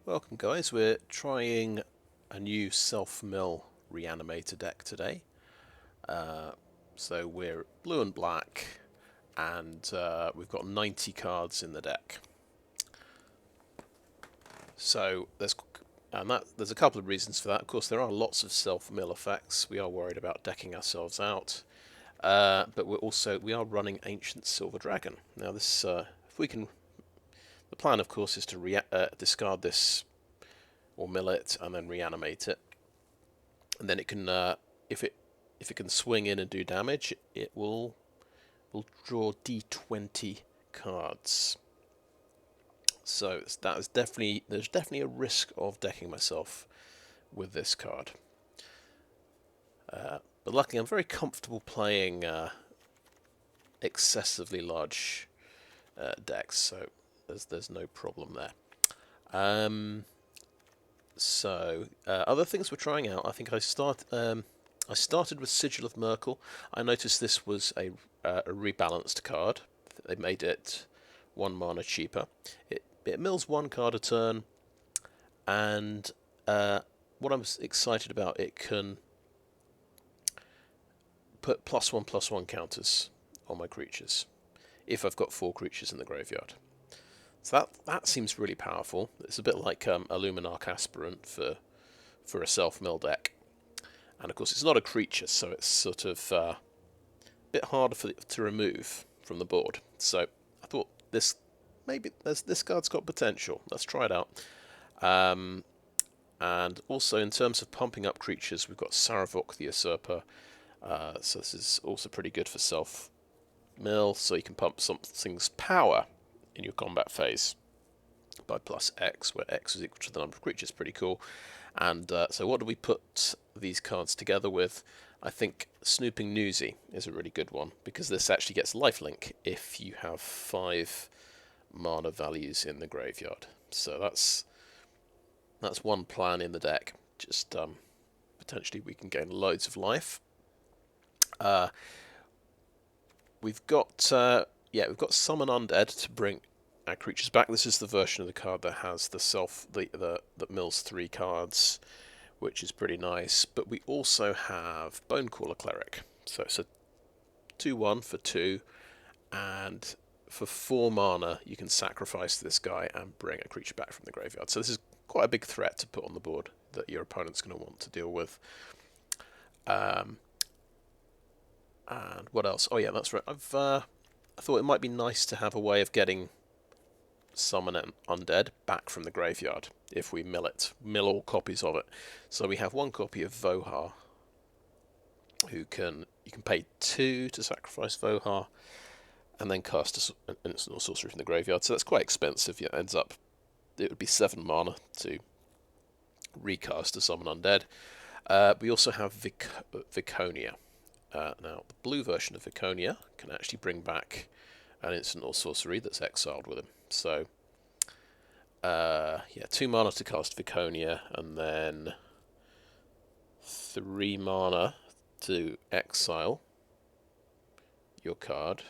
Welcome guys, we're trying a new self-mill Reanimator deck today. So we're blue and black and we've got 90 cards in the deck. So there's a couple of reasons for that. Of course there are lots of self-mill effects. We are worried about decking ourselves out. But we are running Ancient Silver Dragon. Now this, if we can, the plan of course is to discard this or mill it and then reanimate it, and then it can, if it can swing in and do damage, it will draw D20 cards. So there's definitely a risk of decking myself with this card. But luckily, I'm very comfortable playing excessively large decks, so there's no problem there. So other things we're trying out. I think I started with Sigil of Myrkul. I noticed this was a rebalanced card. They made it 1 mana cheaper. It mills 1 card a turn, and what I'm excited about, it can put +1/+1 counters on my creatures if I've got 4 creatures in the graveyard. So that seems really powerful. It's a bit like Illuminarch Aspirant for a self-mill deck. And of course it's not a creature, so it's sort of a bit harder to remove from the board. So I thought this card's got potential. Let's try it out. And also in terms of pumping up creatures, we've got Sarevok the Usurper. So this is also pretty good for self-mill, so you can pump something's power in your combat phase by +X, where X is equal to the number of creatures. Pretty cool. And so what do we put these cards together with? I think Snooping Newsy is a really good one, because this actually gets lifelink if you have 5 mana values in the graveyard. So that's one plan in the deck. Just potentially we can gain loads of life. We've got Summon Undead to bring our creatures back. This is the version of the card that has that mills 3 cards, which is pretty nice. But we also have Bonecaller Cleric. So it's a 2/1 for 2, and for 4 mana you can sacrifice this guy and bring a creature back from the graveyard. So this is quite a big threat to put on the board that your opponent's going to want to deal with. And what else? Oh yeah, that's right. I thought it might be nice to have a way of getting Summon an Undead back from the graveyard if we mill all copies of it. So we have 1 copy of Vohar, you can pay 2 to sacrifice Vohar, and then cast an instant or sorcery from the graveyard. So that's quite expensive. Yeah, it would be 7 mana to recast a Summon Undead. We also have Viconia. Now, the blue version of Viconia can actually bring back an instant or sorcery that's exiled with him. So, 2 mana to cast Viconia, and then 3 mana to exile your card,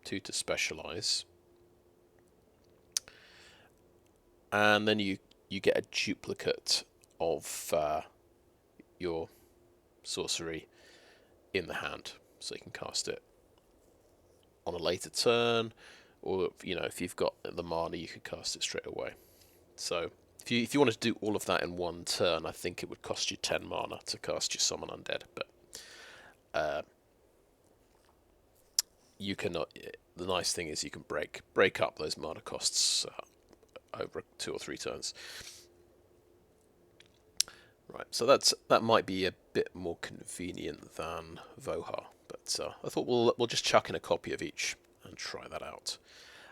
2 to specialize, and then you get a duplicate of your sorcery in the hand, so you can cast it on a later turn, or if you've got the mana, you could cast it straight away. So if you wanted to do all of that in 1 turn, I think it would cost you 10 mana to cast your Summon Undead. But you cannot. The nice thing is you can break up those mana costs over 2 or 3 turns. Right, so that might be a bit more convenient than Vohar, but I thought we'll just chuck in a copy of each and try that out.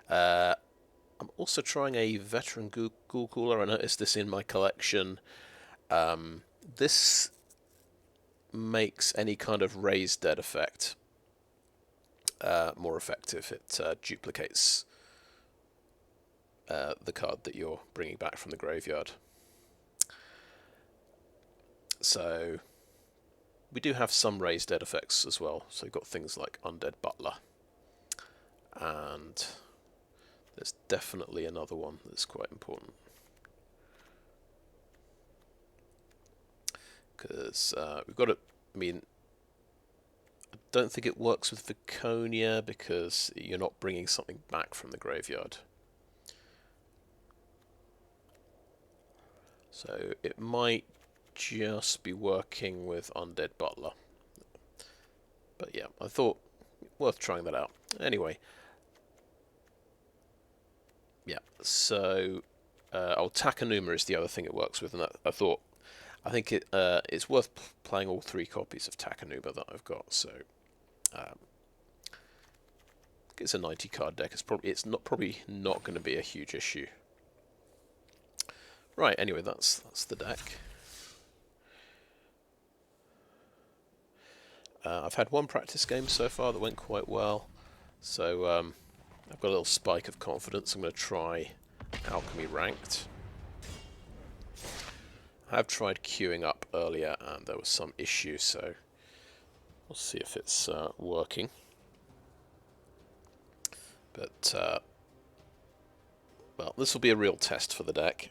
I'm also trying a Veteran Ghoul Cooler. I noticed this in my collection. This makes any kind of raised dead effect more effective. It duplicates the card that you're bringing back from the graveyard. So we do have some raised dead effects as well. So we've got things like Undead Butler, and there's definitely another one that's quite important. because we've got to. I mean, I don't think it works with Viconia because you're not bringing something back from the graveyard. So it might just be working with Undead Butler. But yeah, I thought worth trying that out. Anyway. Yeah, so Takanuma is the other thing it works with, and I think it's worth playing all 3 copies of Takanuma that I've got. So it's a 90 card deck. It's probably not going to be a huge issue. Right. Anyway, that's the deck. I've had 1 practice game so far that went quite well. So I've got a little spike of confidence. I'm going to try Alchemy ranked. I have tried queuing up earlier and there was some issue, so we'll see if it's working. But well, this will be a real test for the deck.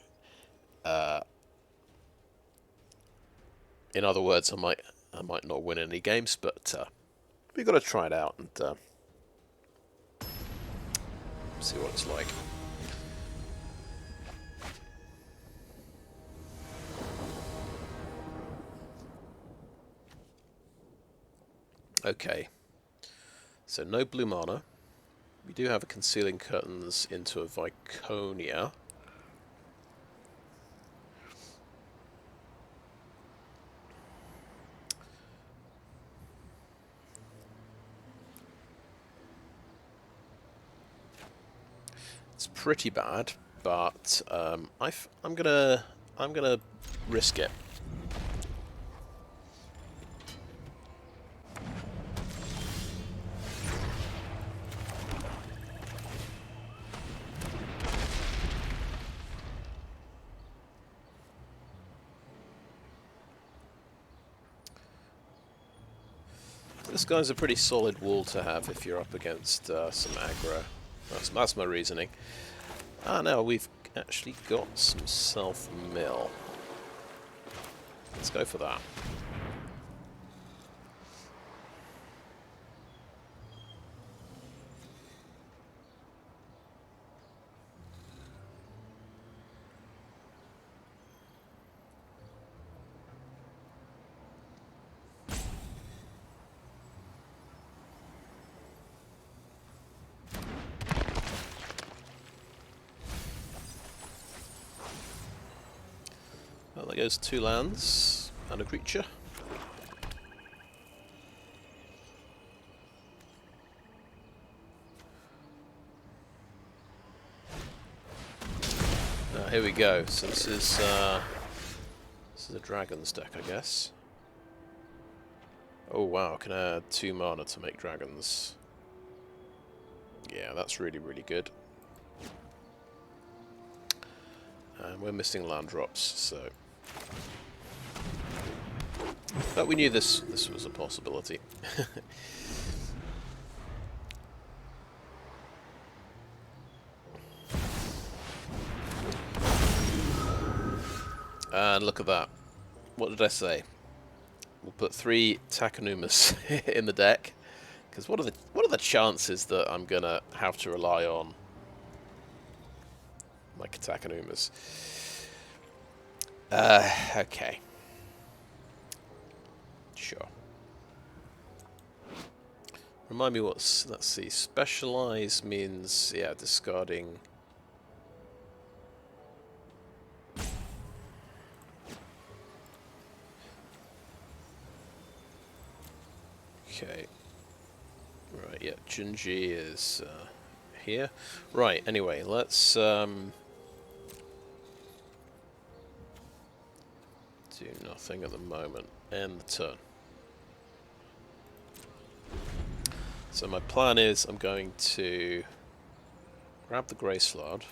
In other words, I might not win any games, but we've got to try it out and see what it's like. Okay, so no blue mana. We do have a Concealing Curtains into a Viconia. It's pretty bad, but I'm gonna risk it. This guy's a pretty solid wall to have if you're up against some aggro. That's my reasoning. Now we've actually got some self-mill. Let's go for that. Well, there goes 2 lands and a creature. Here we go. So this is a dragons deck, I guess. Oh wow, can add 2 mana to make dragons. Yeah, that's really, really good. And we're missing land drops, so... But we knew this was a possibility. And look at that. What did I say? We'll put 3 Takanumas in the deck. Because what are the chances that I'm gonna have to rely on my Takanumas? Okay. Sure. Remind me let's see, specialize means, yeah, discarding... Okay. Right, yeah, Jin-Gi is here. Right, anyway, let's do nothing at the moment. End the turn. So my plan is I'm going to grab the Gray Slaad.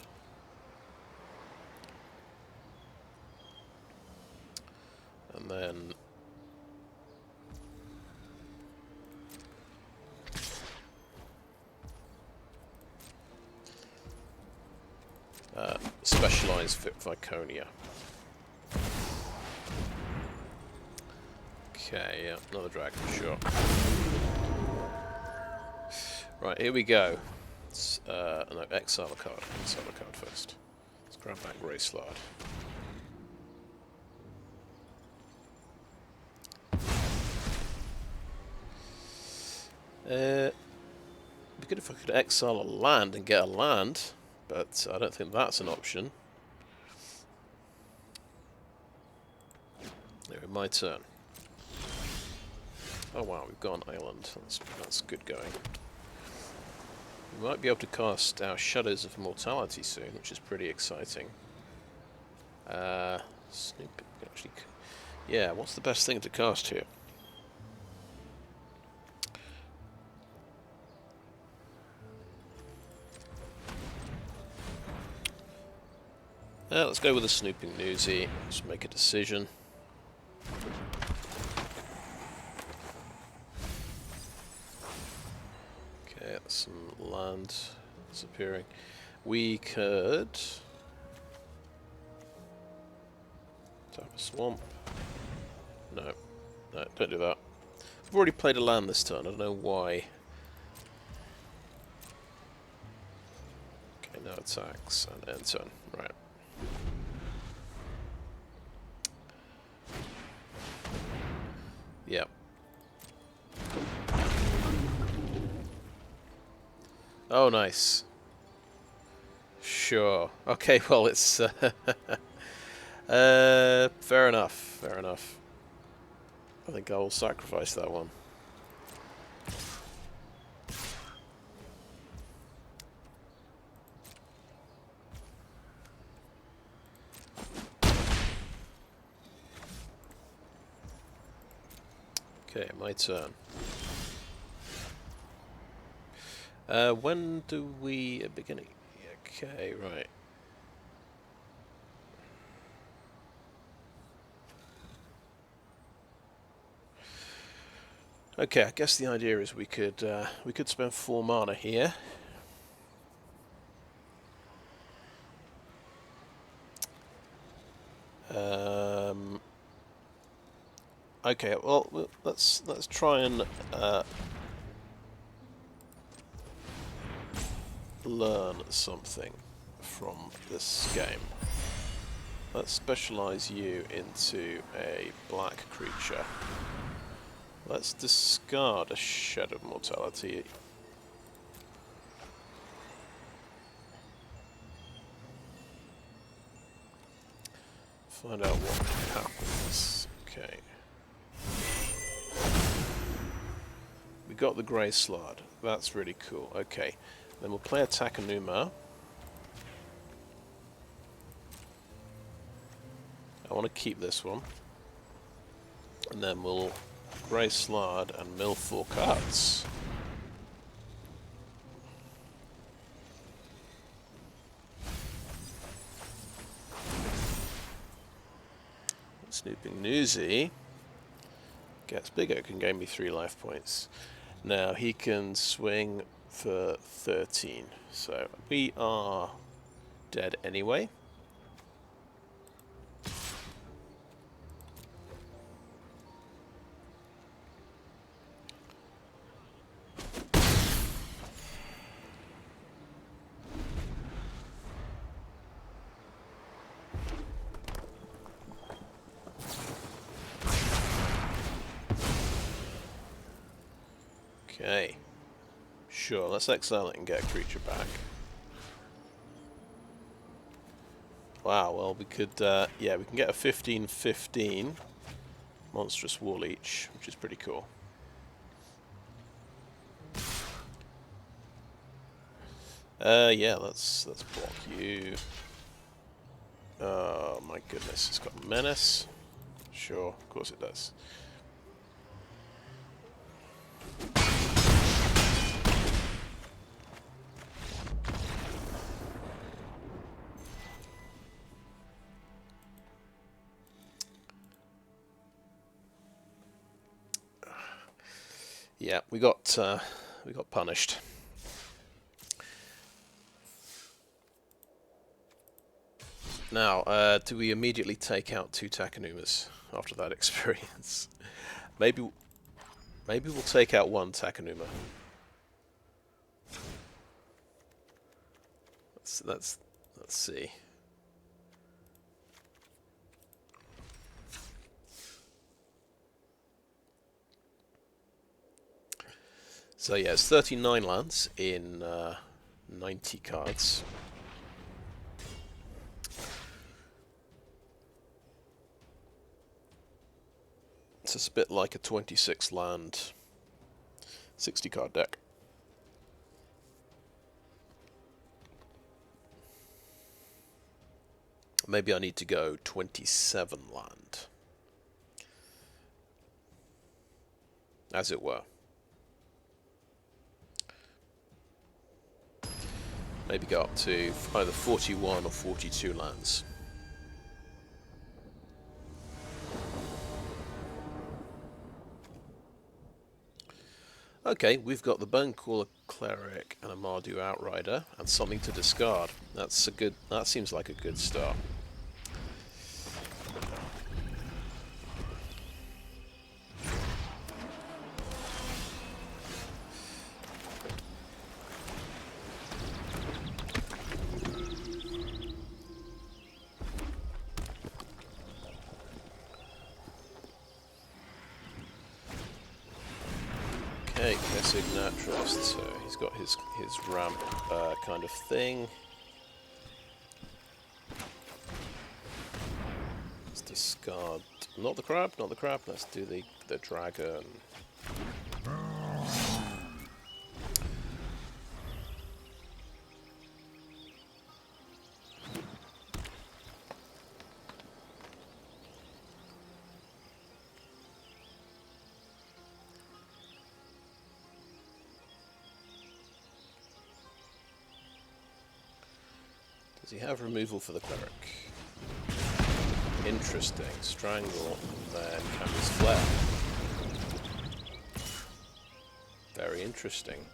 And then specialize Viconia. Okay, yeah, another dragon, sure. Right, here we go. No, exile a card. Exile a card first. Let's grab back Gray Slaad. It'd be good if I could exile a land and get a land, but I don't think that's an option. Anyway, my turn. Oh wow, we've got an island. That's good going. We might be able to cast our Shadows of Mortality soon, which is pretty exciting. Snoop, actually, yeah, what's the best thing to cast here? Let's go with a Snooping Newsy. Let's make a decision. Okay, that's some land disappearing. We could tap a swamp. No, don't do that. I've already played a land this turn. I don't know why. Okay, no attacks and end turn. Right. Yep. Oh, nice. Sure. Okay, well, it's... fair enough. Fair enough. I think I will sacrifice that one. Okay, my turn. When do we... beginning? Okay, right. Okay, I guess the idea is we could spend 4 mana here. Okay, well let's try and learn something from this game. Let's specialize you into a black creature. Let's discard a Shadow of Mortality. Find out what happens. Okay. We got the Gray Slaad. That's really cool. Okay. Then we'll play a Takenuma. I want to keep this one. And then we'll Gray Slaad and mill 4 cards. Snooping Newsy gets bigger, can gain me 3 life points. Now he can swing for 13, so we are dead anyway. Okay, sure, let's exile it and get a creature back. Wow, well we could, yeah, we can get a 15/15 monstrous war-leech, which is pretty cool. Yeah, let's block you. Oh my goodness, it's got menace. Sure, of course it does. Yeah, we got punished. Now, do we immediately take out 2 Takenumas after that experience? Maybe we'll take out one Takenuma. Let's see. So yeah, it's 39 lands in 90 cards. So it's a bit like a 26 land, 60 card deck. Maybe I need to go 27 land, as it were. Maybe go up to either 41 or 42 lands. Okay, we've got the Bonecaller Cleric and a Mardu Outrider, and something to discard. That seems like a good start. Okay, Classic Naturalist, so he's got his ramp kind of thing. Let's discard, not the crab, let's do the dragon. Does he have removal for the cleric? Interesting. Strangle, and then Campbell's Flare. Very interesting.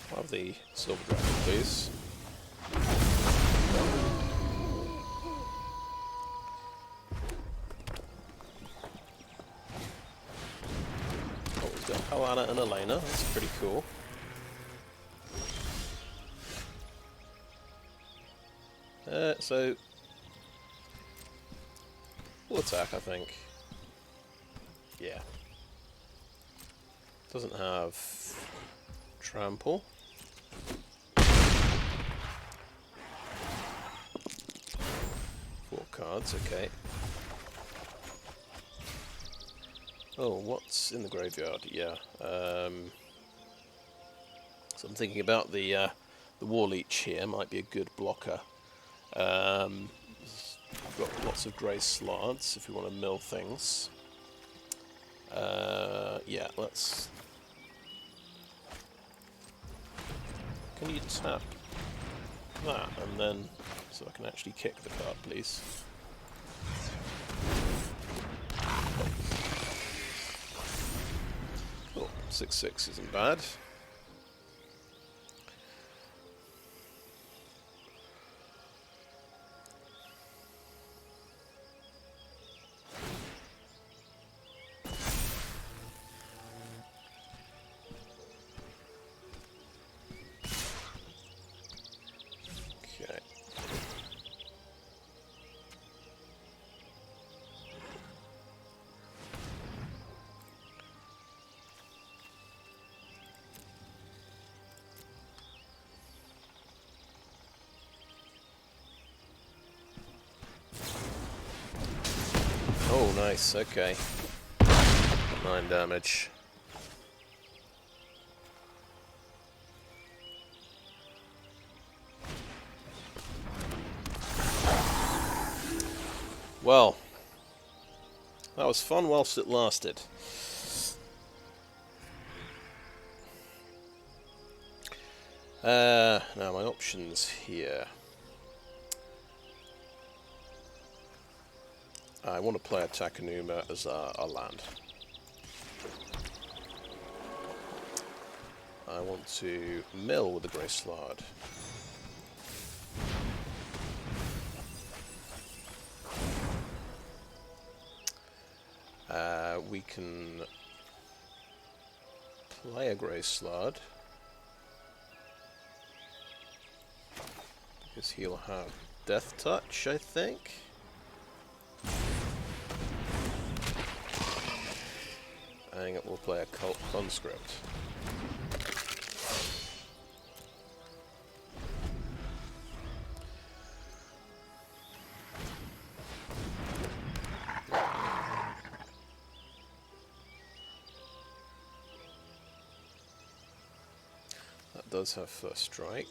I'll have the Silver Dragon, please. Alana and Elena, that's pretty cool. So we'll attack, I think. Yeah. Doesn't have trample. 4 cards, okay. Oh, what's in the graveyard? Yeah. So I'm thinking about the war-leech here. Might be a good blocker. I've got lots of Gray Slaads if we want to mill things. Yeah, let's... Can you tap that and then... So I can actually kick the card, please. Oh, 6/6 isn't bad. Oh, nice, okay. 9 damage. Well, that was fun whilst it lasted. Now my options here. I want to play a Takenuma as a land. I want to mill with the Gray Slaad. we can play a Gray Slaad, because he'll have Death Touch, I think. And we'll play a Cult Conscript. That does have first strike.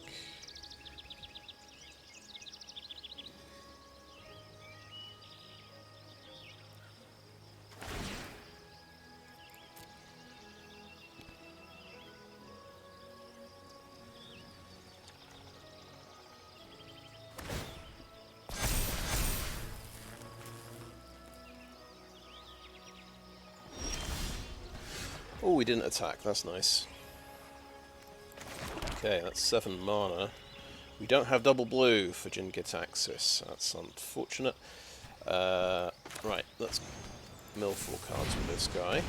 Oh, we didn't attack. That's nice. Okay, that's 7 mana. We don't have double blue for Jin-Gitaxias. That's unfortunate. Right, let's mill 4 cards with this guy.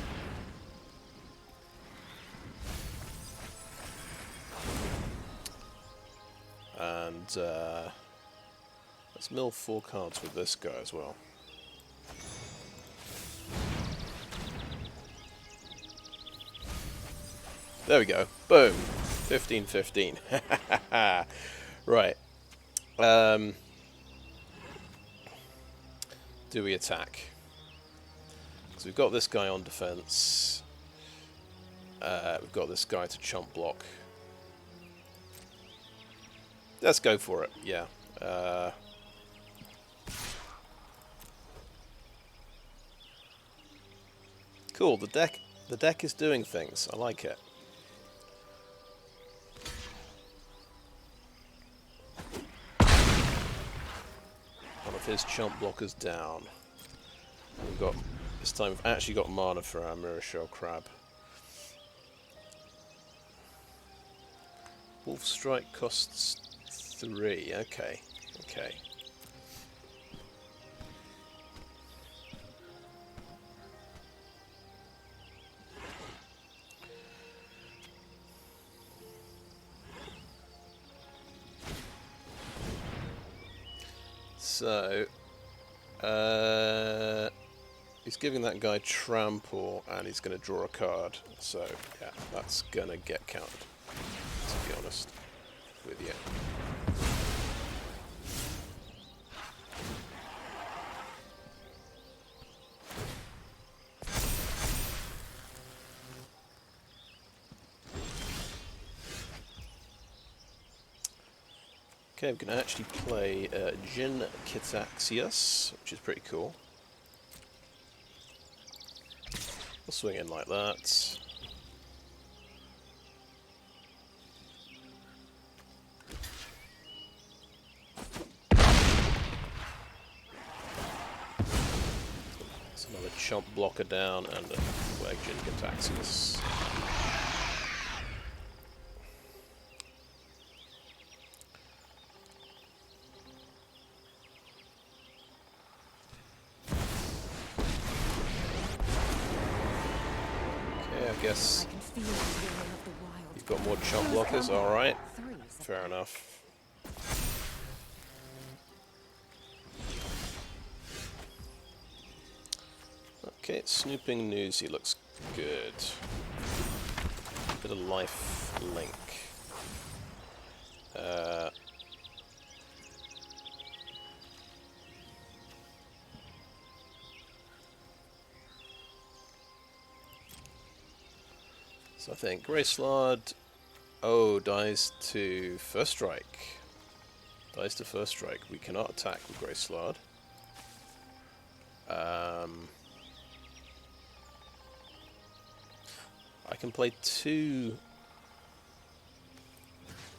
And let's mill 4 cards with this guy as well. There we go. Boom. 15-15. Right. Do we attack? Because we've got this guy on defense. We've got this guy to chump block. Let's go for it. Yeah. Cool. The deck is doing things. I like it. His chump blockers down. We've got this time. We've actually got mana for our Mirror Shell Crab. Wolf Strike costs 3. Okay, okay. So, he's giving that guy trample, and he's going to draw a card. So, yeah, that's going to get countered, to be honest with you. Okay, we can actually play Jin-Gitaxias, which is pretty cool. We'll swing in like that. There's another chump blocker down and a play Jin-Gitaxias. Guess you've got more chump blockers, alright. Fair enough. Okay, Snooping Newsy looks good. Bit of life link. So I think Gray Slaad, dies to first strike. Dies to first strike. We cannot attack with Gray Slaad. I can play 2.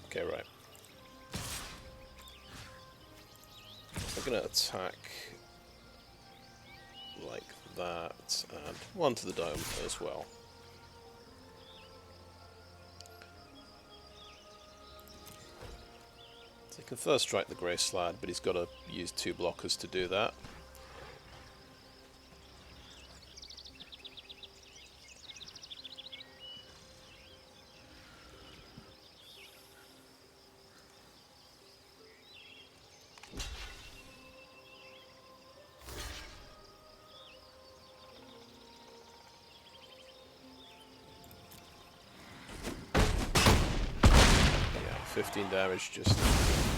Okay, right. I'm going to attack like that, and 1 to the dome as well. So he can first strike the Gray Slaad, but he's got to use 2 blockers to do that. 15 damage just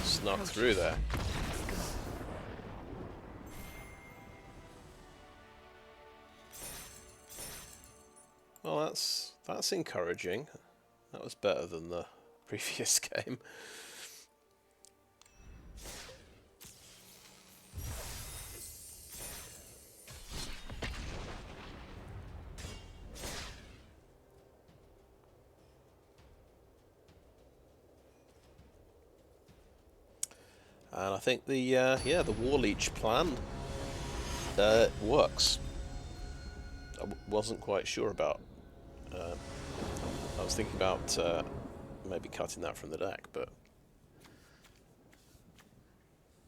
snuck through there. Well, that's encouraging. That was better than the previous game. And I think the the war-leech plan works. I wasn't quite sure about. I was thinking about maybe cutting that from the deck, but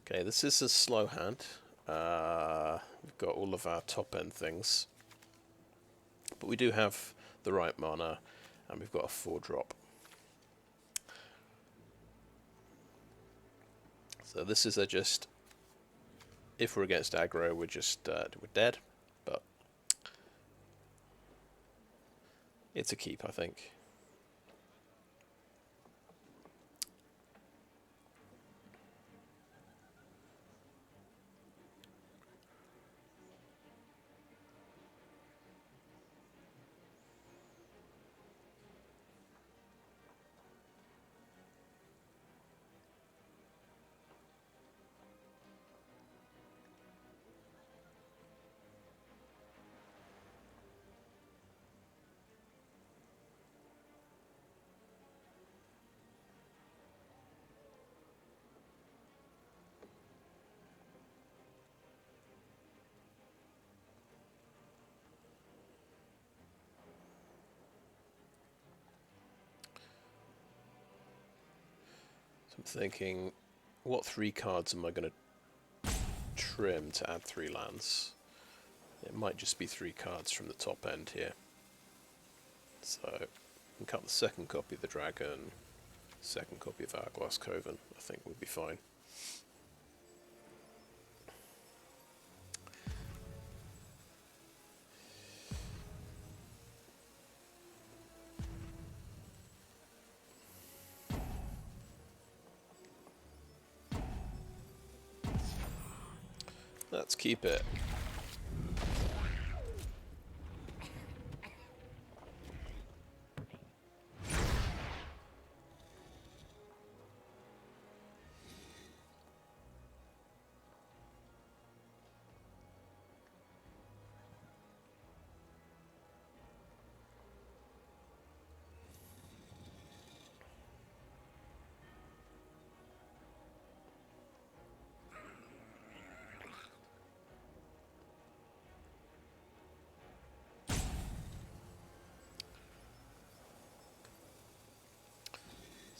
okay. This is a slow hand. We've got all of our top-end things, but we do have the right mana, and we've got a 4-drop. So this is just, if we're against aggro, we're dead, but it's a keep, I think. I'm thinking, what 3 cards am I going to trim to add 3 lands? It might just be 3 cards from the top end here. So, I can cut the second copy of the Dragon, second copy of Hourglass Coven, I think would be fine. Let's keep it.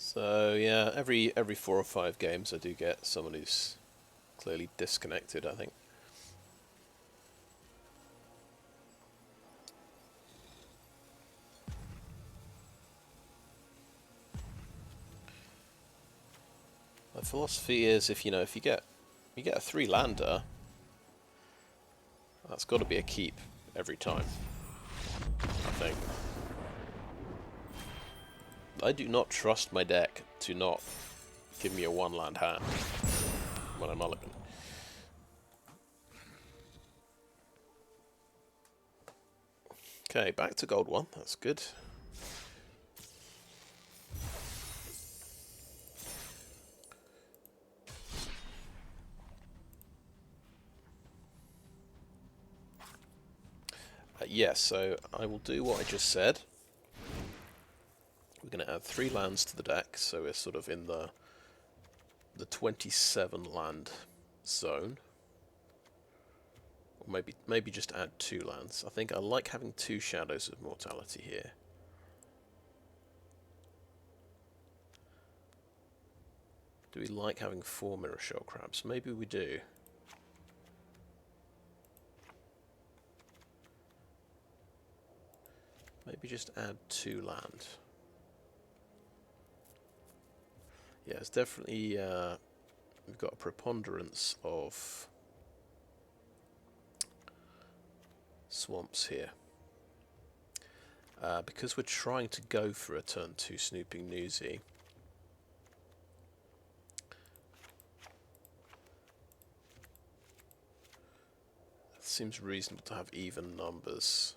So yeah, every 4 or 5 games I do get someone who's clearly disconnected, I think. My philosophy is, if you get a 3-lander, that's got to be a keep every time, I think. I do not trust my deck to not give me a 1-land hand when I mulligan. Okay, back to gold 1, that's good. Yes, so I will do what I just said. We're going to add 3 lands to the deck, so we're sort of in the 27 land zone. Or maybe just add 2 lands. I think I like having 2 Shadows of Mortality here. Do we like having 4 Mirror Shell Crabs? Maybe we do. Maybe just add 2 land. Yeah, it's definitely, we've got a preponderance of swamps here. Because we're trying to go for a turn 2 Snooping Newsy, seems reasonable to have even numbers.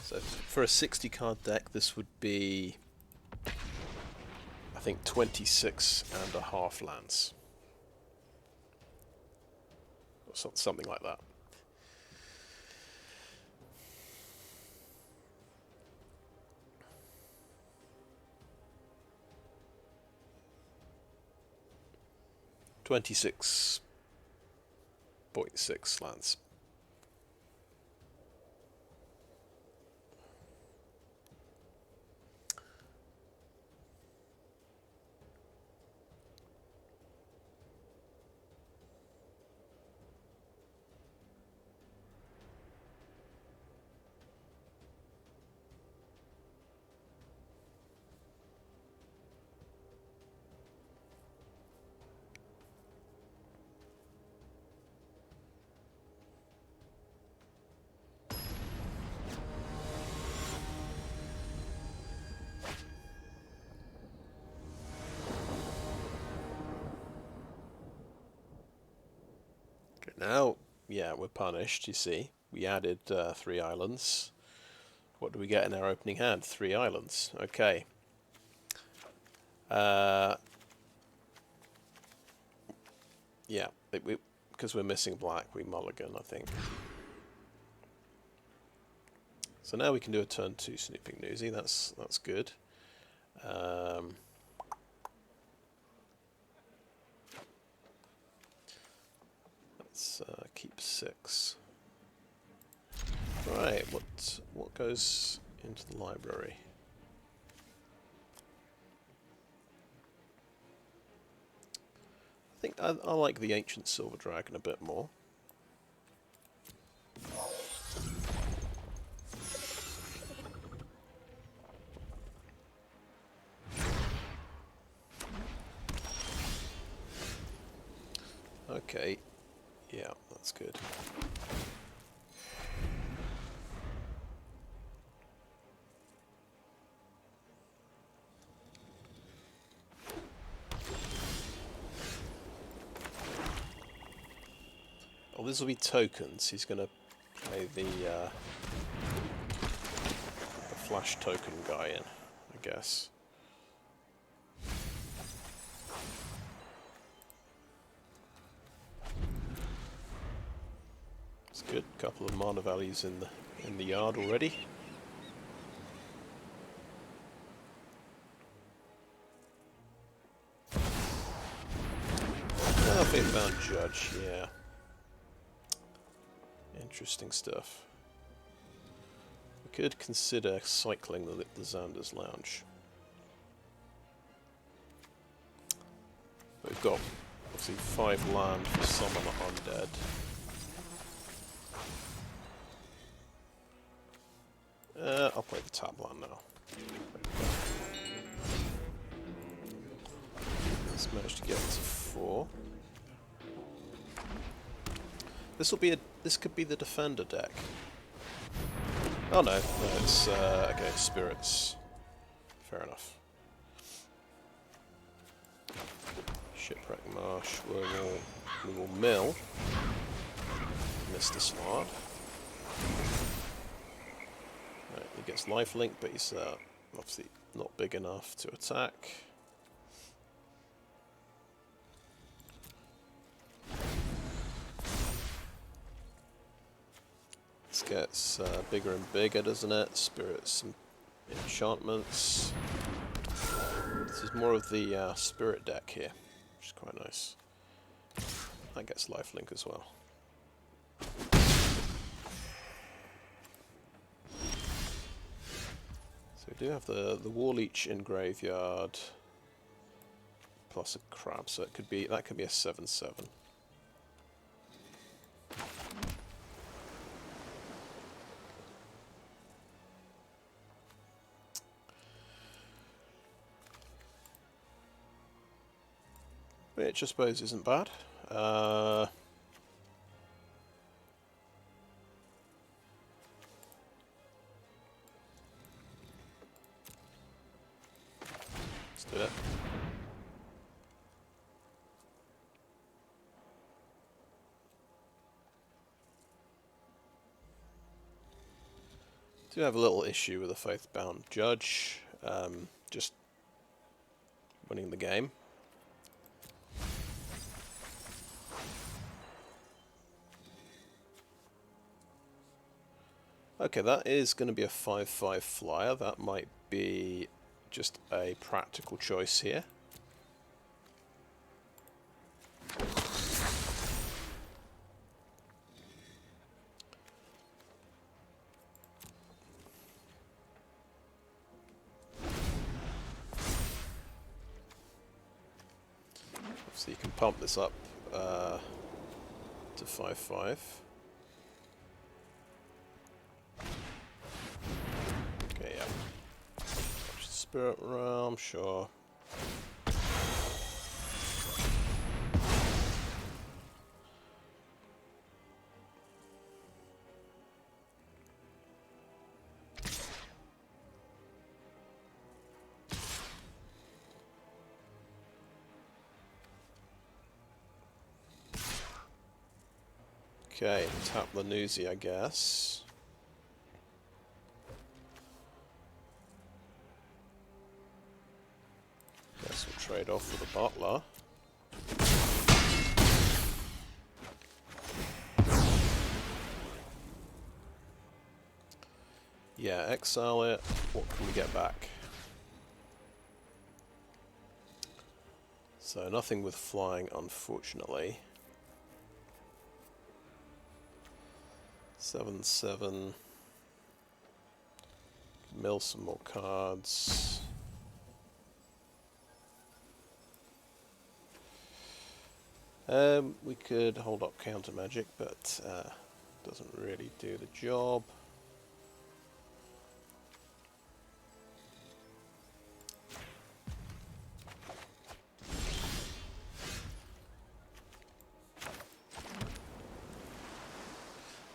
So for a 60 card deck, this would be, I think, 26.5 lands. Or something like that. .6 lands. Now, yeah, we're punished, you see. We added 3 islands. What do we get in our opening hand? 3 islands. Okay. Yeah, because we're missing black, we mulligan, I think. So now we can do a turn 2 Snooping Newsy. That's good. Let's keep 6. Right, what goes into the library? I think I like the Ancient Silver Dragon a bit more. Okay, yeah, that's good. Oh, this will be tokens. He's going to play the flash token guy in, I guess. It's good. Couple of mana values in the yard already. Oh, Faithbound Judge, yeah. Interesting stuff. We could consider cycling the Xander's Lounge. We've got obviously 5 land for Summon Undead. I'll play the tap land now. Let's manage to get to 4. This could be the defender deck. Oh no, it's okay, spirits. Fair enough. Shipwreck Marsh. We will mill Mr. Slaad. Right, he gets lifelink, but he's obviously not big enough to attack. This gets bigger and bigger, doesn't it? Spirits and enchantments. This is more of the spirit deck here, which is quite nice. That gets lifelink as well. So we do have the war-leech in graveyard plus a crab, so that could be a 7/7. Which I suppose isn't bad. Let's do that. Do have a little issue with a faith-bound judge, just winning the game. Okay, that is going to be a 5/5 flyer. That might be just a practical choice here. So you can pump this up to 5/5. Okay, yeah. Spirit Realm, sure. Okay, tap the newsy, I guess. Guess we'll trade off with the butler. Yeah, exile it. What can we get back? So nothing with flying, unfortunately. 7/7. Mill some more cards. We could hold up counter magic, but doesn't really do the job.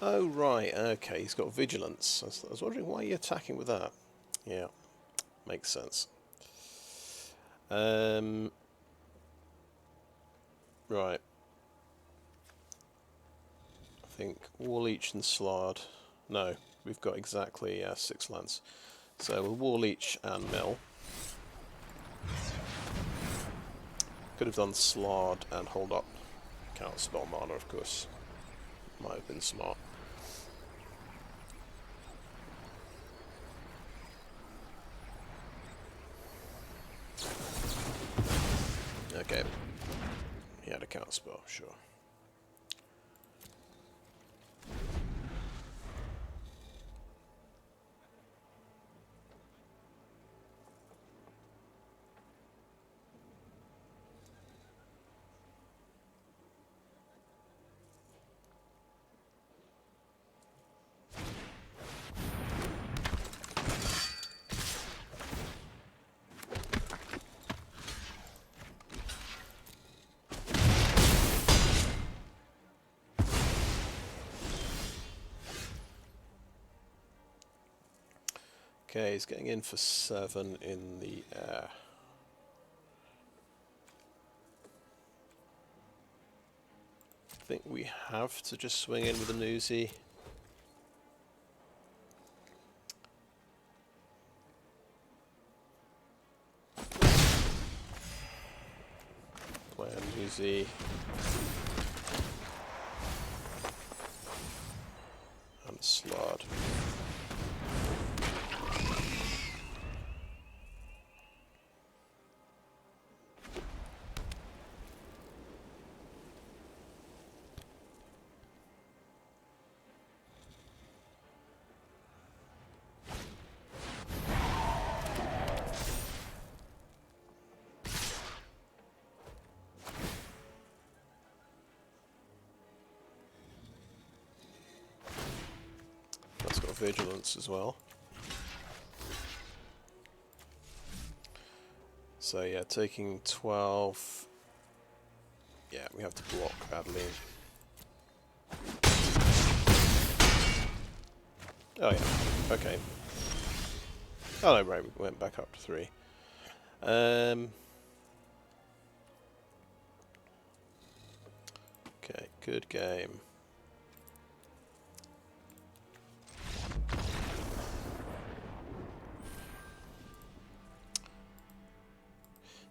Oh right, okay, he's got vigilance. I was wondering why you're attacking with that. Yeah, makes sense. Right. I think war-leech and Slaad. No, we've got exactly 6 lands. So with war-leech and mill. Could have done Slaad and hold up counter spell mana, of course. Might have been smart. Okay. He had a counter spell, sure. Okay, he's getting in for 7 in the air. I think we have to just swing in with a newsy. Play a newsy. And Slaad. Vigilance as well. So yeah, taking 12. Yeah, we have to block Adeline. Oh yeah, okay. Oh no, right, we went back up to 3. Okay, good game.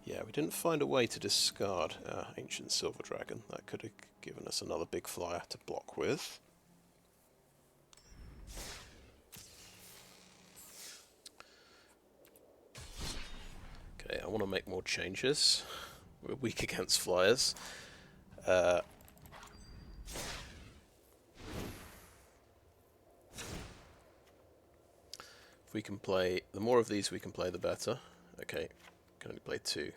Yeah, we didn't find a way to discard Ancient Silver Dragon. That could have given us another big flyer to block with. Okay, I want to make more changes. We're weak against flyers. If we can play... The more of these we can play, the better. Okay, can only play 2.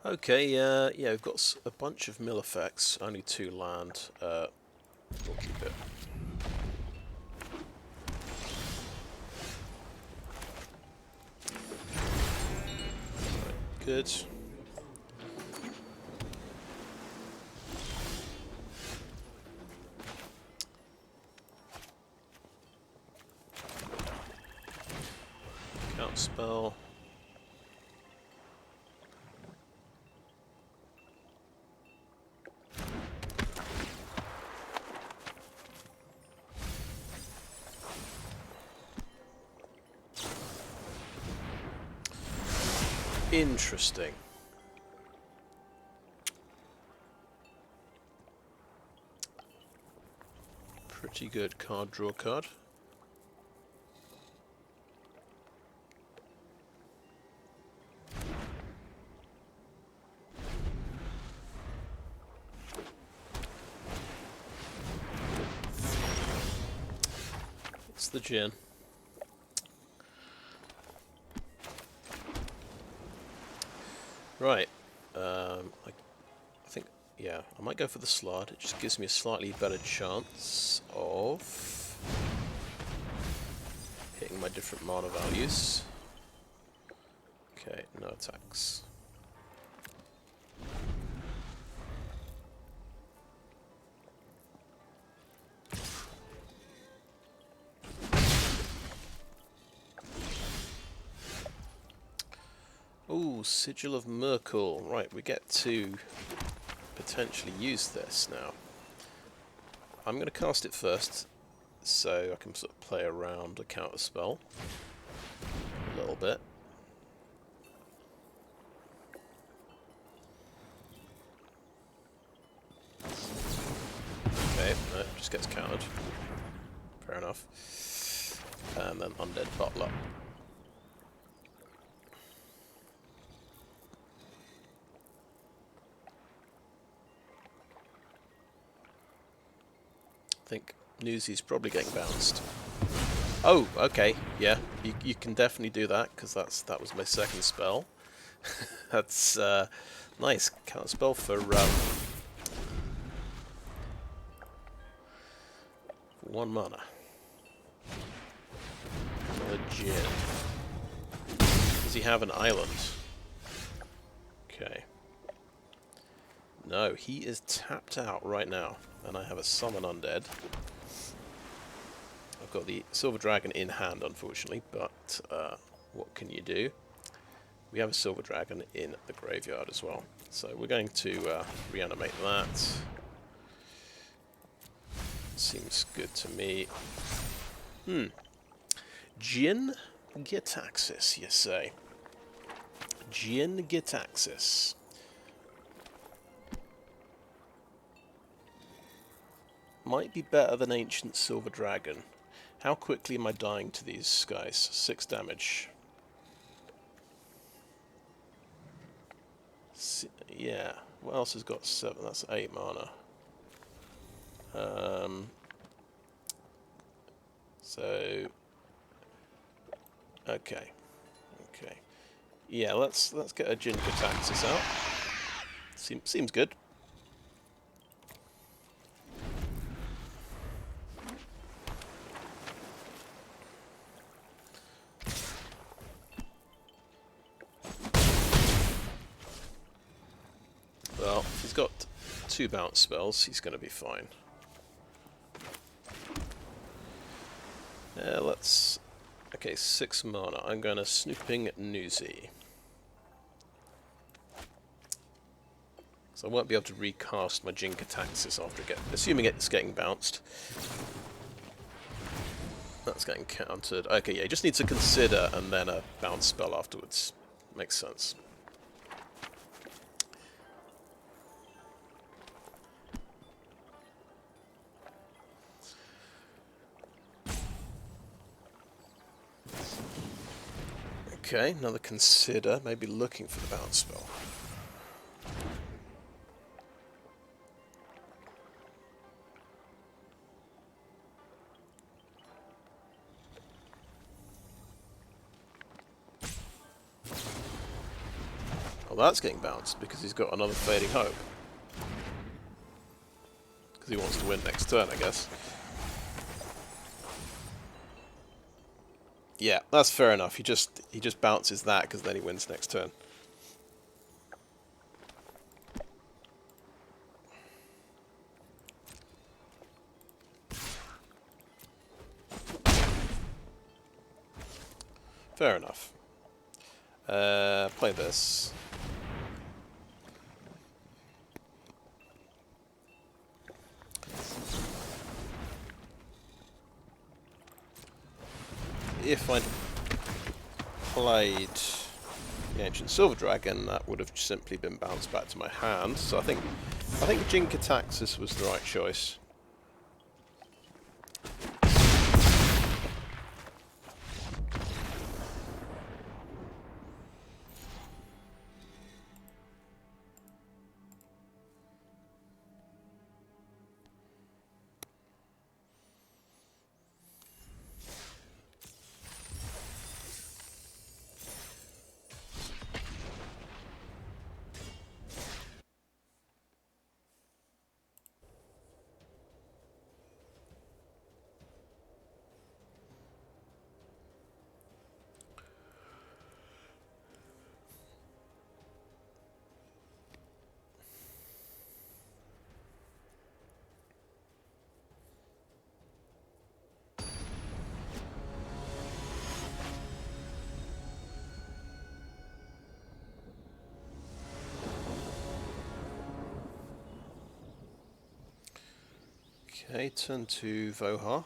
Okay, yeah, we've got a bunch of mill effects, only 2 land. We'll keep it. Right, good. Count spell. Interesting. Pretty good card draw card. It's the Jin. Right, I think, yeah, I might go for the Slaad. It just gives me a slightly better chance of hitting my different mana values. Okay, no attacks. Ooh, Sigil of Myrkul. Right, we get to potentially use this now. I'm going to cast it first, so I can sort of play around a counter spell a little bit. Okay, no, it just gets countered. Fair enough. And then Undead Butler. I think Newsy's probably getting bounced. Oh, okay, yeah, you can definitely do that, because that was my second spell. That's nice. Counter spell for 1 mana. Another Jin. Does he have an island? Okay. No. no, he is tapped out right now, and I have a summon undead. I've got the Silver Dragon in hand, unfortunately, but what can you do? We have a Silver Dragon in the graveyard as well. So we're going to reanimate that. Seems good to me. Jin-Gitaxias, you say? Jin-Gitaxias. Might be better than Ancient Silver Dragon. How quickly am I dying to these guys? 6 damage. Yeah. What else has got 7? That's 8 mana. So... Okay. Okay. Yeah, let's get a Jin-Gitaxias out. Seems good. Well, if he's got 2 bounce spells, he's going to be fine. Let's... Okay, 6 mana. I'm going to Snooping Newsy. So I won't be able to recast my Jin-Gitaxias after assuming it's getting bounced. That's getting countered. Okay, yeah, he just needs to consider and then a bounce spell afterwards. Makes sense. Okay, another consider, maybe looking for the bounce spell. Well, that's getting bounced because he's got another Fading Hope. Because he wants to win next turn, I guess. Yeah, that's fair enough. He just bounces that because then he wins next turn. Fair enough. Play this. If I'd played the Ancient Silver Dragon, that would have simply been bounced back to my hand. So I think Jin-Gitaxias was the right choice. Okay, turn to Vohar.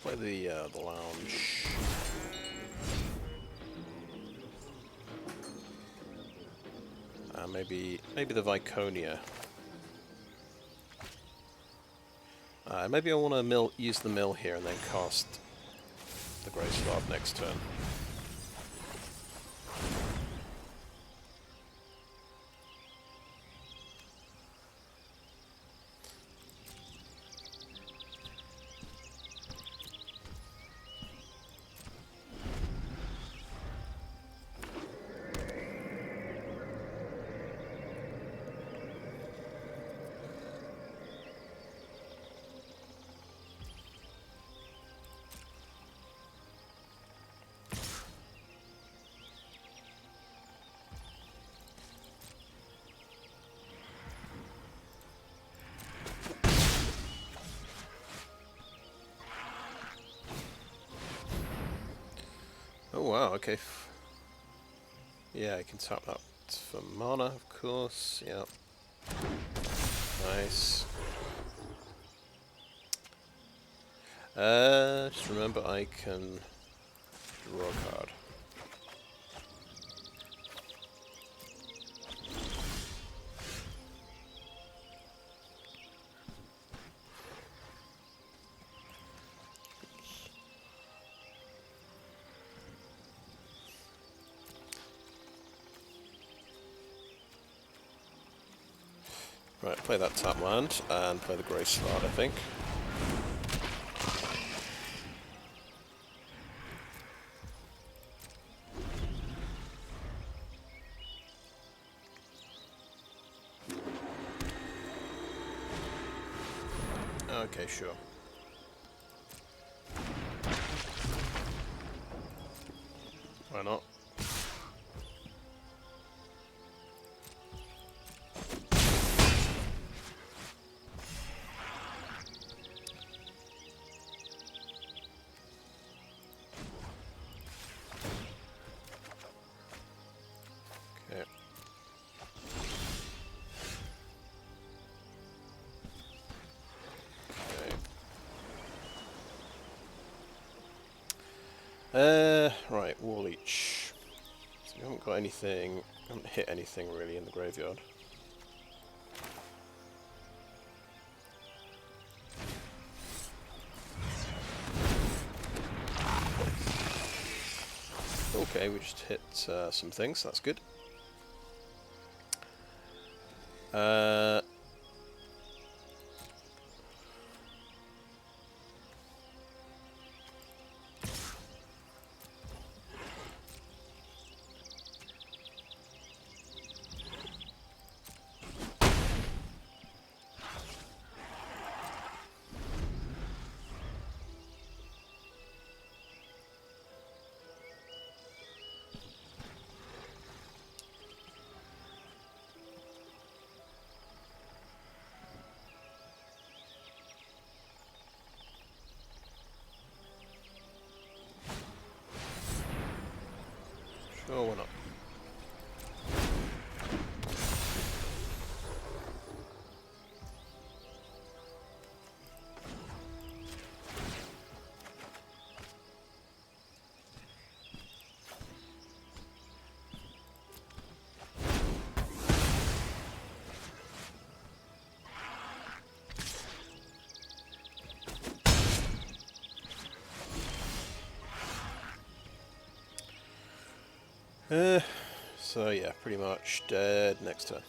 Play the lounge. Maybe the Viconia. Maybe I want to use the mill here and then cast the Gray Slaad next turn. Oh wow, okay. Yeah, I can tap that for mana, of course. Yeah. Nice. Just remember I can draw a card. Right, play that tap land and play the Gray Slaad, I think. Okay, sure. Why not? Okay. Right, war-leech. So we haven't got anything, haven't hit anything really in the graveyard. Okay, we just hit some things, that's good. Sure, why not? So yeah, pretty much dead next turn.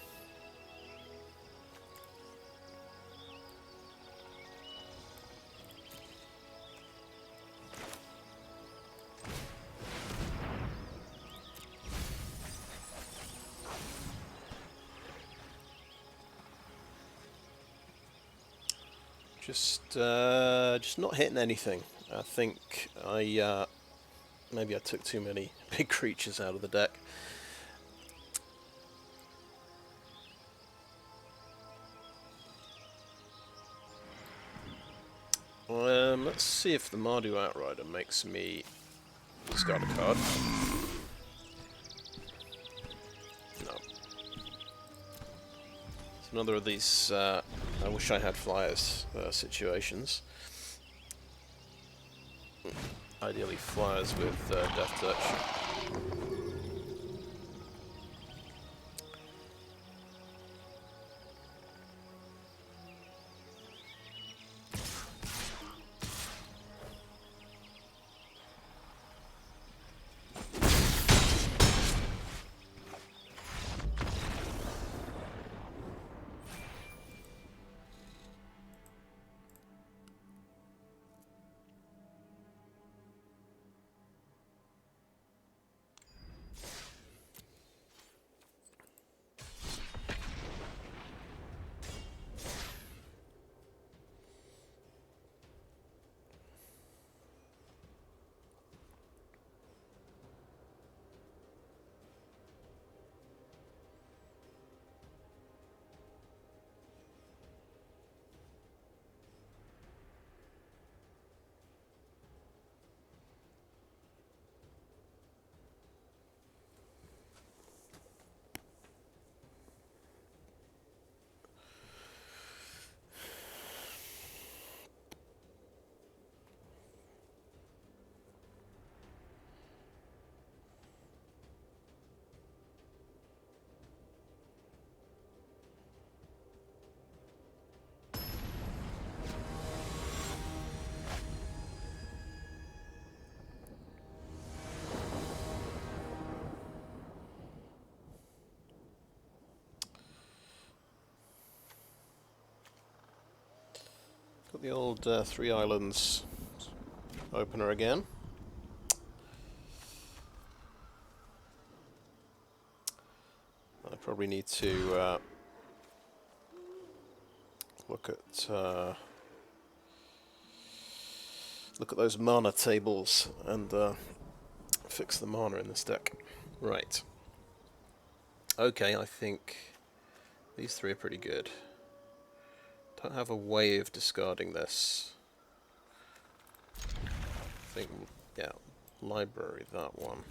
Just not hitting anything. I think maybe I took too many big creatures out of the deck. Let's see if the Mardu Outrider makes me discard a card. No. It's another of these I wish I had flyers situations. Ideally flyers with Death Touch. got the old 3 islands opener again. I probably need to look at those mana tables and fix the mana in this deck. Right. Okay, I think these 3 are pretty good. Don't have a way of discarding this. I think, yeah, library, that one.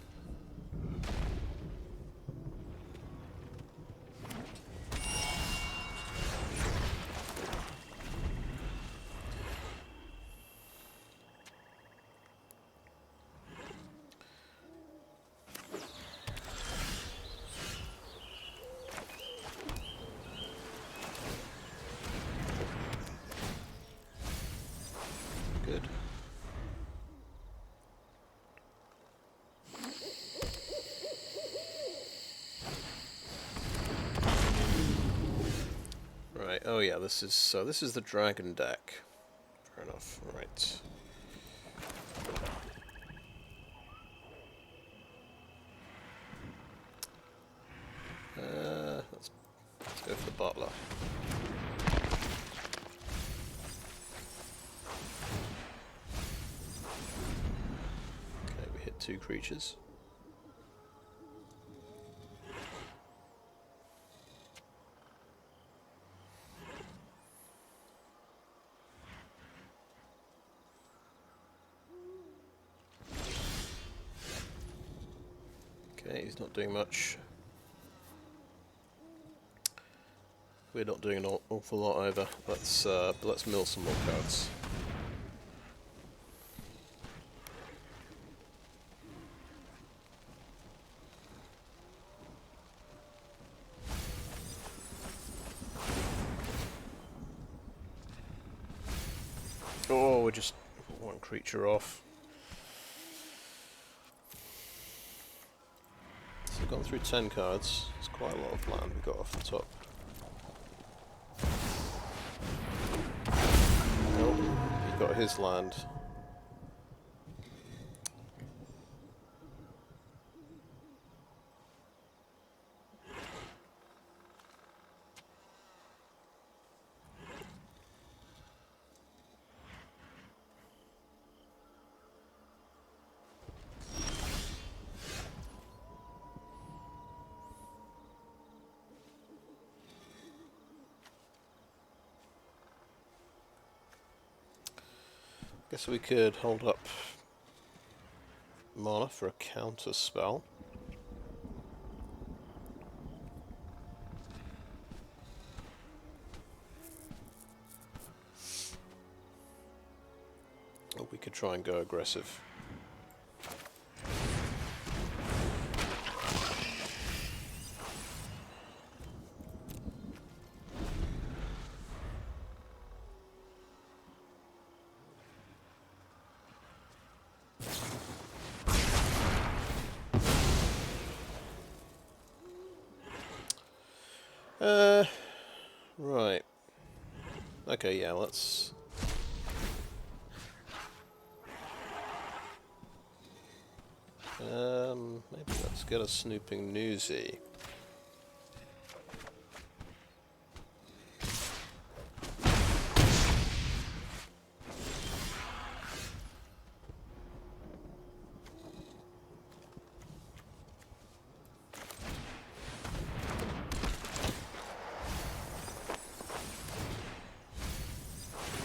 Good. Right. Oh yeah, this is the dragon deck. Fair enough. Right. Let's go for the butler. Okay, we hit 2 creatures. Okay, he's not doing much. We're not doing an awful lot either. Let's mill some more cards. Oh, we're just 1 creature off. So we've gone through 10 cards. It's quite a lot of land we got off the top. Nope, he got his land. Guess we could hold up mana for a counter spell. Or we could try and go aggressive. Right. Okay, yeah, let's... maybe let's get a snooping newsie.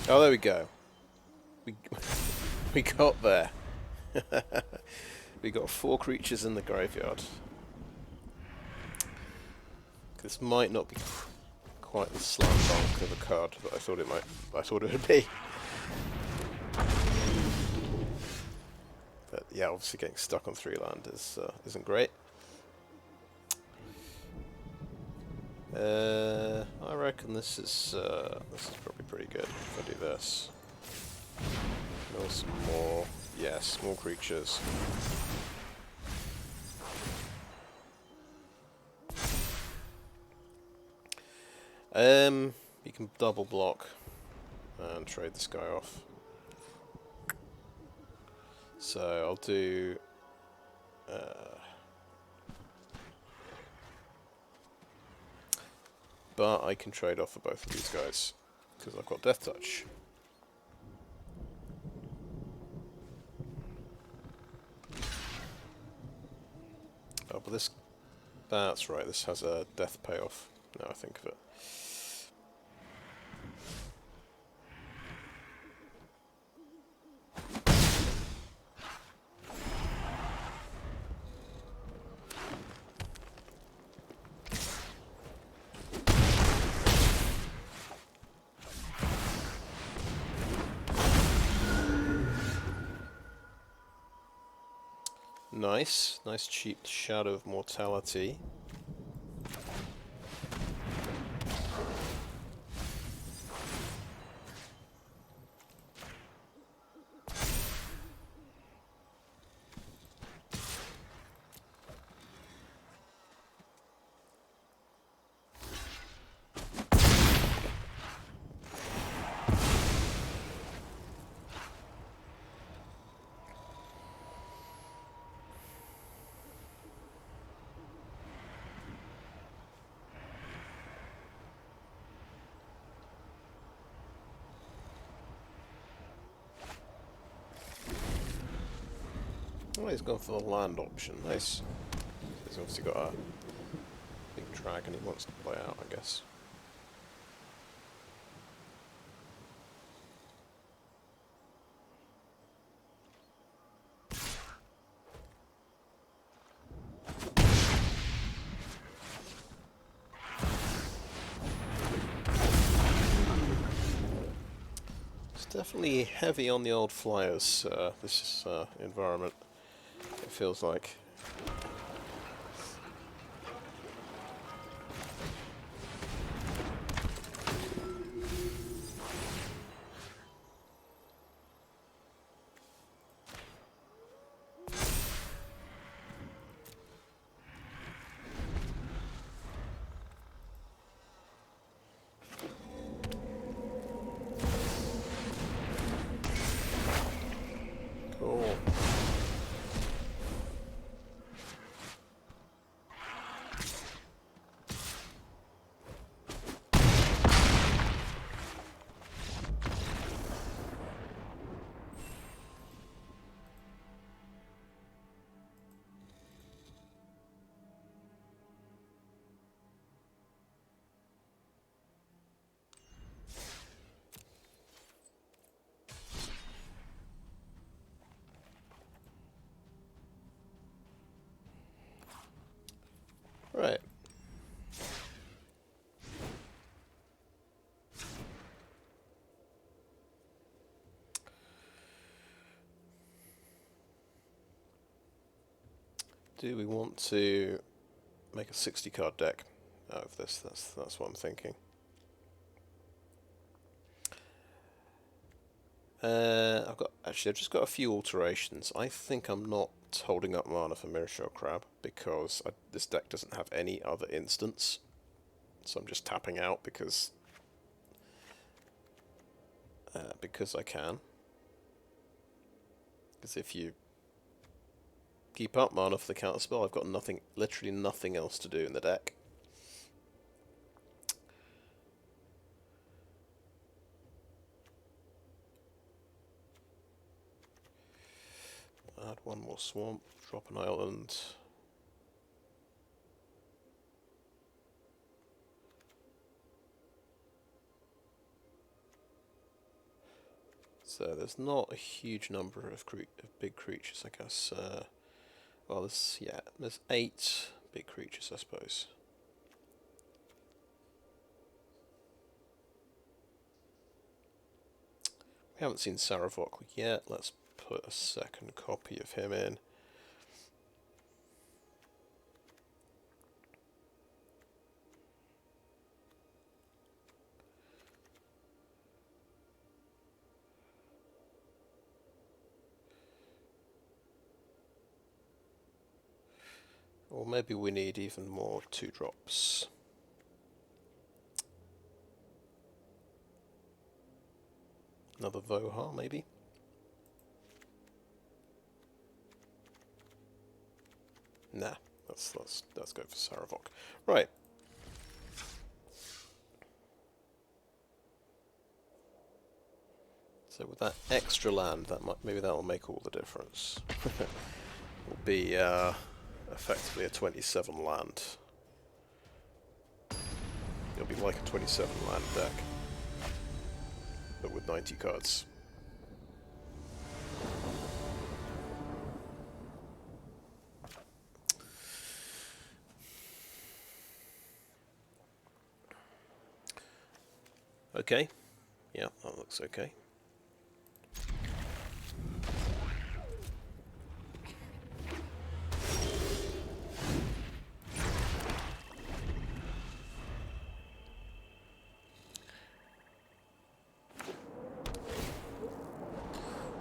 Oh, there we go. We got there. We got 4 creatures in the graveyard. This might not be quite the slam dunk of a card that I thought it would be. But yeah, obviously getting stuck on 3 land isn't great. I reckon this is probably pretty good if I do this. Mill some more. Yes, more creatures. You can double block. and trade this guy off. So I'll do... but I can trade off for both of these guys, because I've got Death Touch. Oh, but this... that's right, this has a death payoff, now I think of it. Nice. Nice cheap Shadow of Mortality. Oh, he's gone for the land option. Nice. He's obviously got a big dragon he wants to play out, I guess. It's definitely heavy on the old flyers, this environment. It feels like. Cool. Right. Do we want to make a 60 card deck out of this? That's what I'm thinking. I've just got a few alterations. I think I'm not holding up mana for Mirrorshell Crab because this deck doesn't have any other instance, so I'm just tapping out because I can. Because if you keep up mana for the counterspell, I've got nothing, literally nothing else to do in the deck. Add one more swamp, drop an island. So there's not a huge number of big creatures, I guess. Well, there's 8 big creatures, I suppose. We haven't seen Sarevok yet. Let's put a second copy of him in. Or maybe we need even more 2-drops. Another Vohar, maybe? Nah, let's go for Sarevok. Right. So with that extra land, maybe that will make all the difference. Will be effectively a 27 land. It'll be like a 27 land deck, but with 90 cards. Okay. Yeah, that looks okay.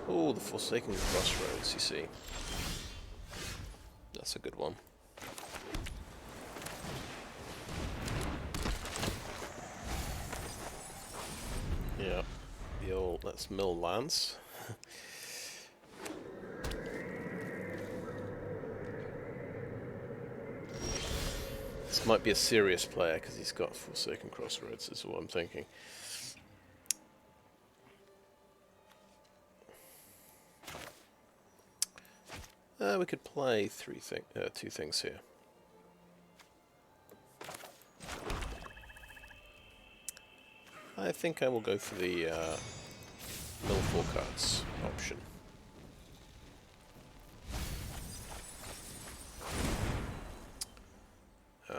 Oh, the Forsaken Crossroads, you see. That's a good one. Yeah, the old, let's mill lands. This might be a serious player because he's got Forsaken Crossroads, is what I'm thinking. We could play two things here. I think I will go for the mill 4 cards option.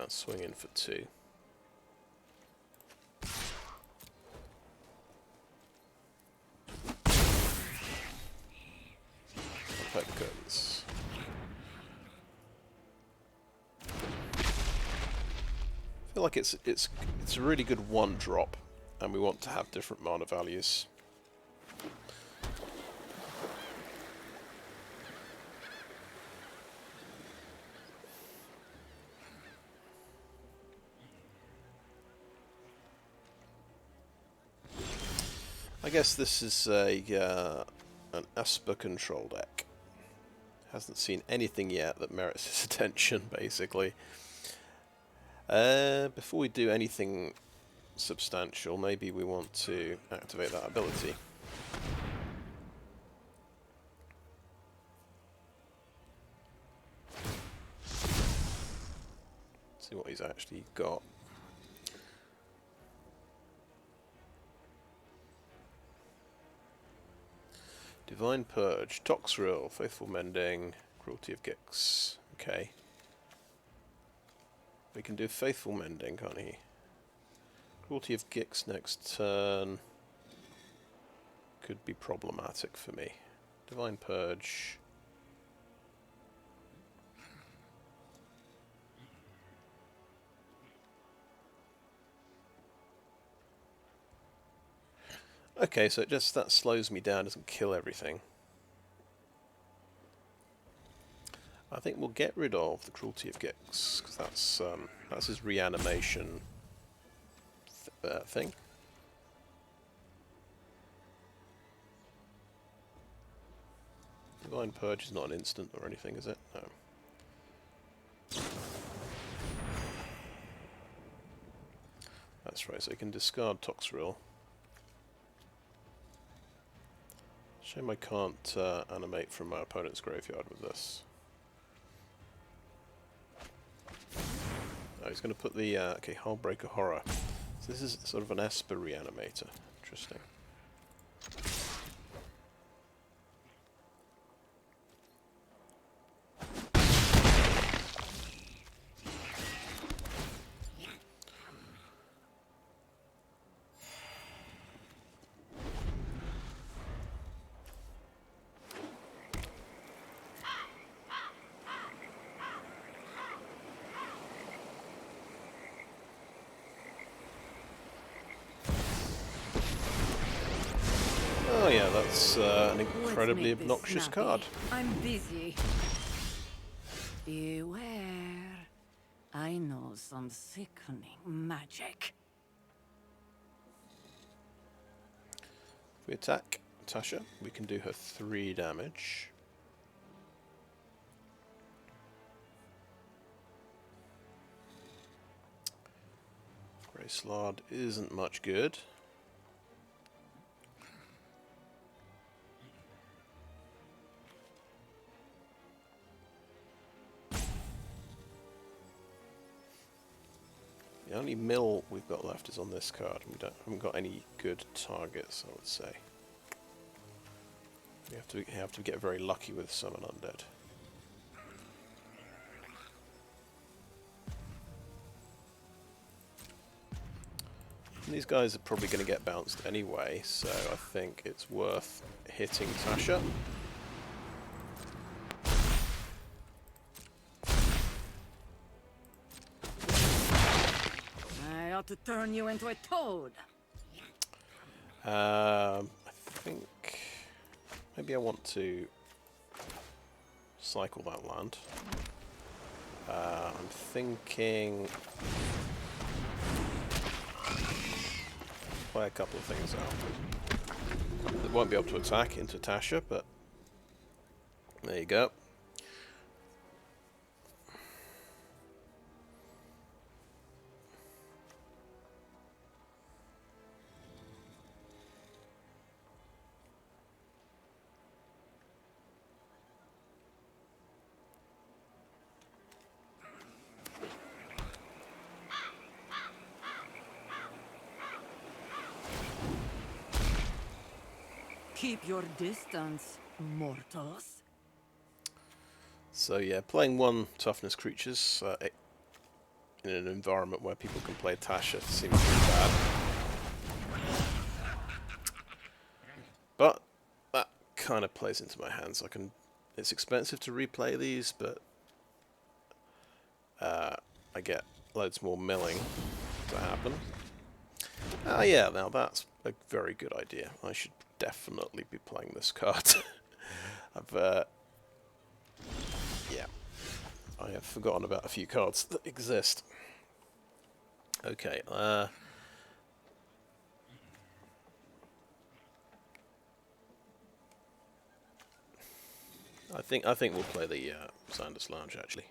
Swing in for 2. Concealing Curtains. I feel like it's a really good 1-drop, and we want to have different mana values. I guess this is an Esper control deck. Hasn't seen anything yet that merits his attention, basically. Before we do anything substantial, maybe we want to activate that ability. See what he's actually got. Divine Purge, Toxrill, Faithful Mending, Cruelty of Gix. Okay. We can do Faithful Mending, can't he? Cruelty of Gix next turn could be problematic for me. Divine Purge. Okay, so that slows me down, doesn't kill everything. I think we'll get rid of the Cruelty of Gix, because that's his reanimation thing. Divine Purge is not an instant or anything, is it? No. That's right, so you can discard Toxrill. Shame I can't animate from my opponent's graveyard with this. Oh, he's going to put the... okay, Hullbreaker Horror. So this is sort of an Esper Reanimator. Interesting. Oh yeah, that's an incredibly obnoxious card. I'm busy. Beware. I know some sickening magic. We attack Tasha. We can do her 3 damage. Gray Slaad isn't much good. The only mill we've got left is on this card. We haven't got any good targets, I would say. We have to get very lucky with summon undead. And these guys are probably going to get bounced anyway, so I think it's worth hitting Tasha. I ought to turn you into a toad. I think maybe I want to cycle that land. I'm thinking play a couple of things out. It won't be able to attack into Tasha, but there you go. Keep your distance, mortals. So yeah, playing 1 toughness creatures in an environment where people can play Tasha seems pretty bad. But that kind of plays into my hands. It's expensive to replay these, but I get loads more milling to happen. Yeah, now that's a very good idea. I should definitely be playing this card. Yeah, I have forgotten about a few cards that exist. Okay, I think we'll play the Xander's Lounge actually.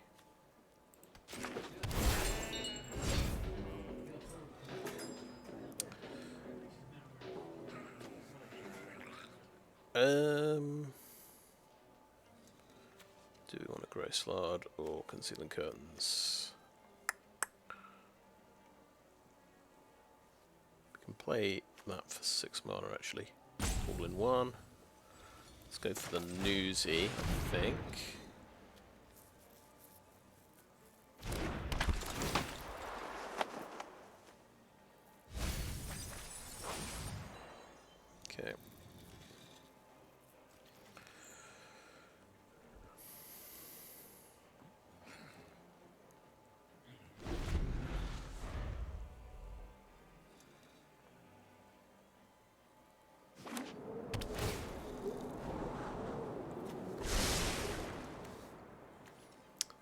Do we want a Gray Slaad or Concealing Curtains? We can play that for 6 mana actually. All in one. Let's go for the newsy, I think. Okay.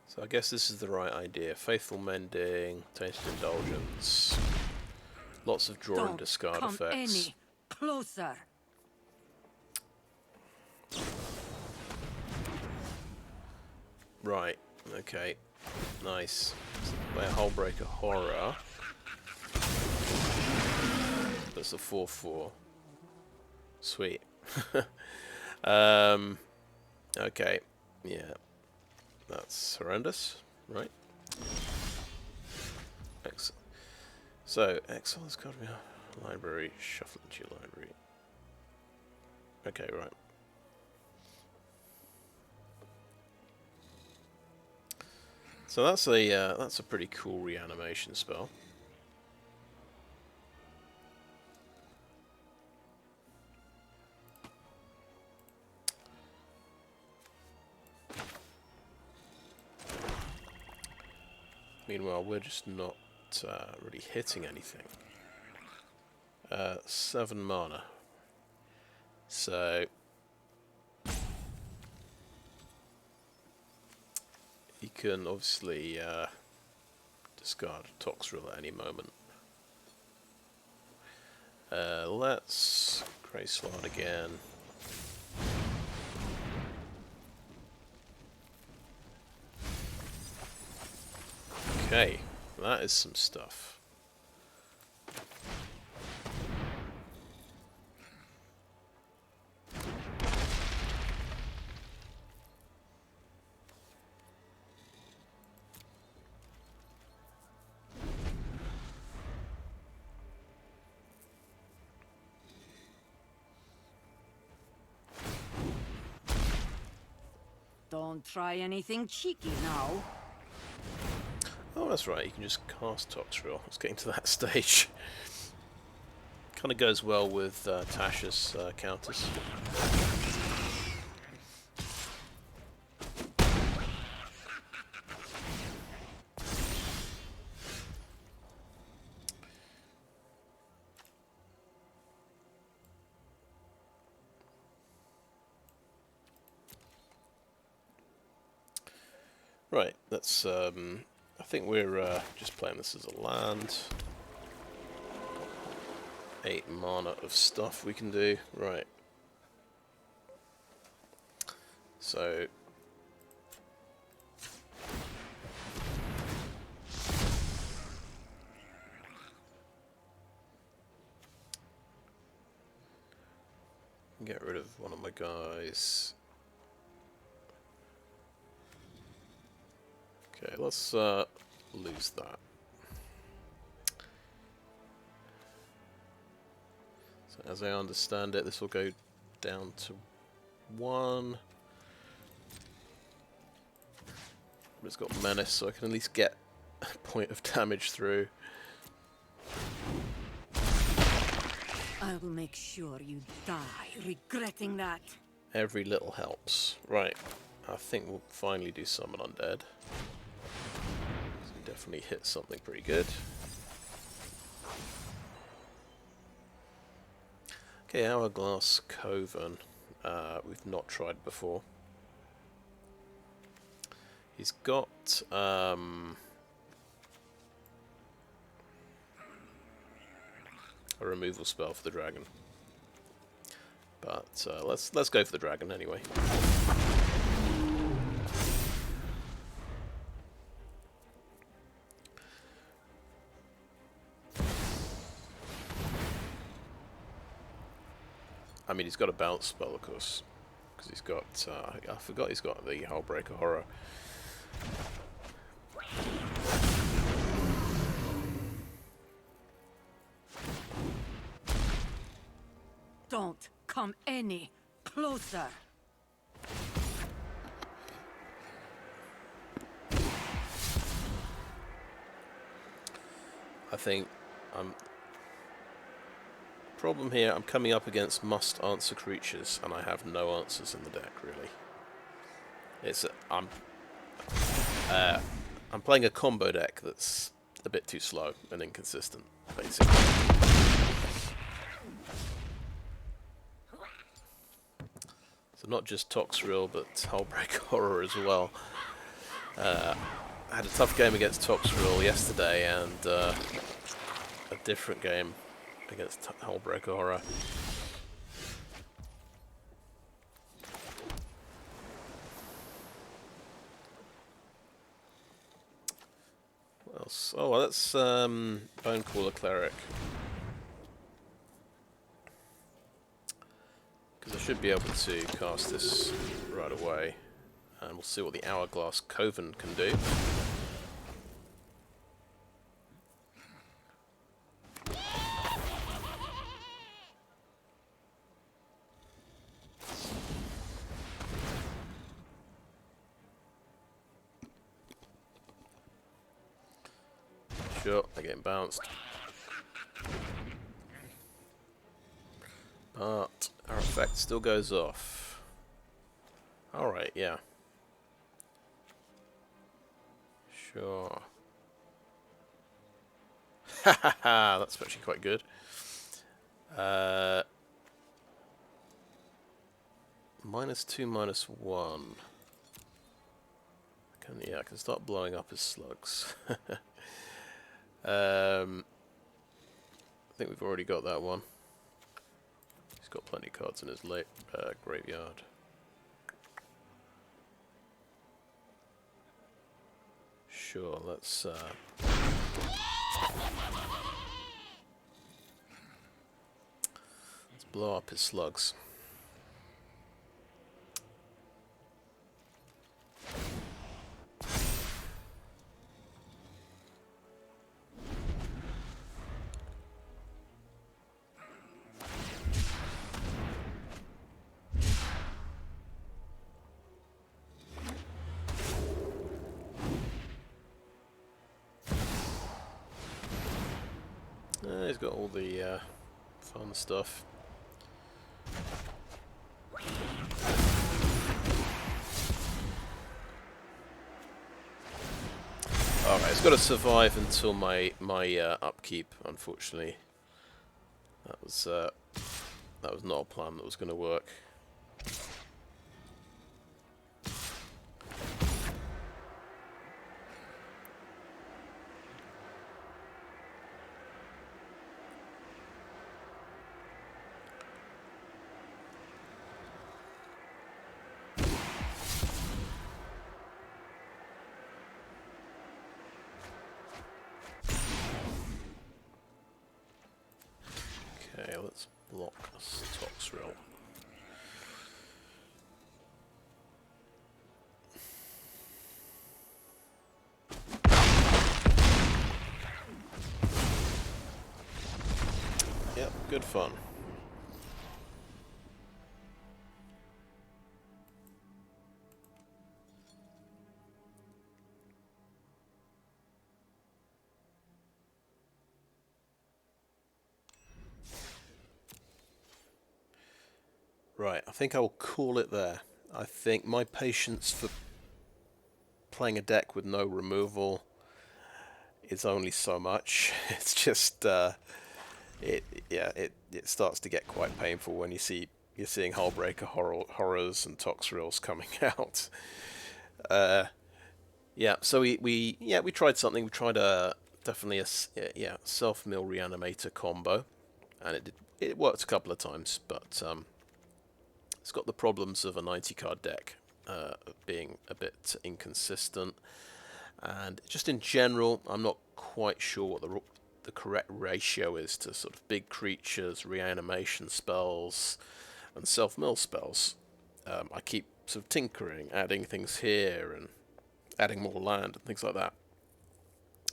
So I guess this is the right idea. Faithful Mending, Tainted Indulgence, lots of draw and discard Don't come effects. any closer. Right, okay, nice. Play a Hullbreaker Horror. That's a 4/4. Sweet. Okay, yeah. That's horrendous, right? Excellent. So, exile this card from your library, shuffle it to your library. Okay, right. So that's a pretty cool reanimation spell. Meanwhile, we're just not really hitting anything. 7 mana. So you can obviously discard Toxrill at any moment. Let's Gray Slaad again. Okay, that is some stuff. Don't try anything cheeky now. Oh, that's right, you can just cast Toxrill. It's getting to that stage. Kind of goes well with Tasha's counters. Right, that's I think we're just playing this as a land. 8 mana of stuff we can do. Right. So get rid of one of my guys. Okay, let's lose that. So as I understand it, this will go down to 1. But it's got menace, so I can at least get a point of damage through. I'll make sure you die regretting that. Every little helps. Right, I think we'll finally do summon undead. So we definitely hit something pretty good. Okay, Hourglass Coven. We've not tried before. He's got a removal spell for the dragon, but let's go for the dragon anyway. I mean, he's got a bounce spell, of course, because he's got. I forgot he's got the Hullbreaker Horror. Don't come any closer. I think problem here, I'm coming up against must-answer creatures, and I have no answers in the deck, really. It's I'm playing a combo deck that's a bit too slow and inconsistent, basically. So not just Toxrill, but Hullbreaker Horror as well. I had a tough game against Toxrill yesterday, and a different game against Hullbreaker Horror. What else? Oh, well, that's Bonecaller Cleric. Because I should be able to cast this right away. And we'll see what the Hourglass Coven can do. Sure, they're getting bounced. But our effect still goes off. Alright, yeah. Sure. Ha ha ha, that's actually quite good. -2, -1. I can start blowing up his slugs. I think we've already got that one. got plenty of cards in his graveyard. Sure, let's blow up his slugs. He's got all the fun stuff. Alright, it's got to survive until my upkeep, unfortunately. That was not a plan that was going to work. Okay, let's block this Toxrill. Yep, good fun. Right, I think I will call it there. I think my patience for playing a deck with no removal is only so much. It's just it starts to get quite painful when you're seeing Hullbreaker horrors and Toxrills coming out. Yeah, so we tried something. We tried definitely a self-mill Reanimator combo, and it worked a couple of times, but it's got the problems of a 90-card deck being a bit inconsistent, and just in general, I'm not quite sure what the correct ratio is to sort of big creatures, reanimation spells, and self-mill spells. I keep sort of tinkering, adding things here, and adding more land, and things like that.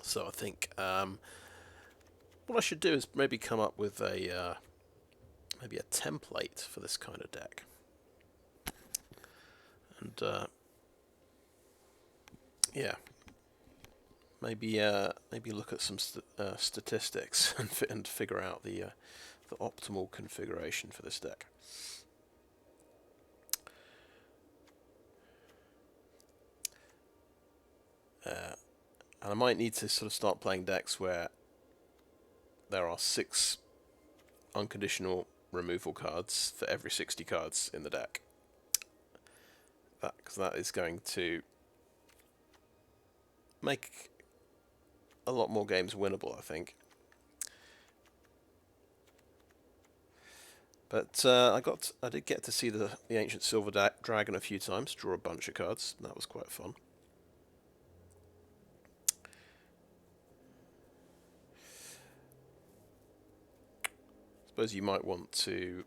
So I think what I should do is maybe come up with maybe a template for this kind of deck. And yeah, maybe look at some statistics and figure out the optimal configuration for this deck. And I might need to sort of start playing decks where there are 6 unconditional removal cards for every 60 cards in the deck. Because that is going to make a lot more games winnable, I think. But I did get to see the Ancient Silver Dragon a few times, draw a bunch of cards. That was quite fun. I suppose you might want to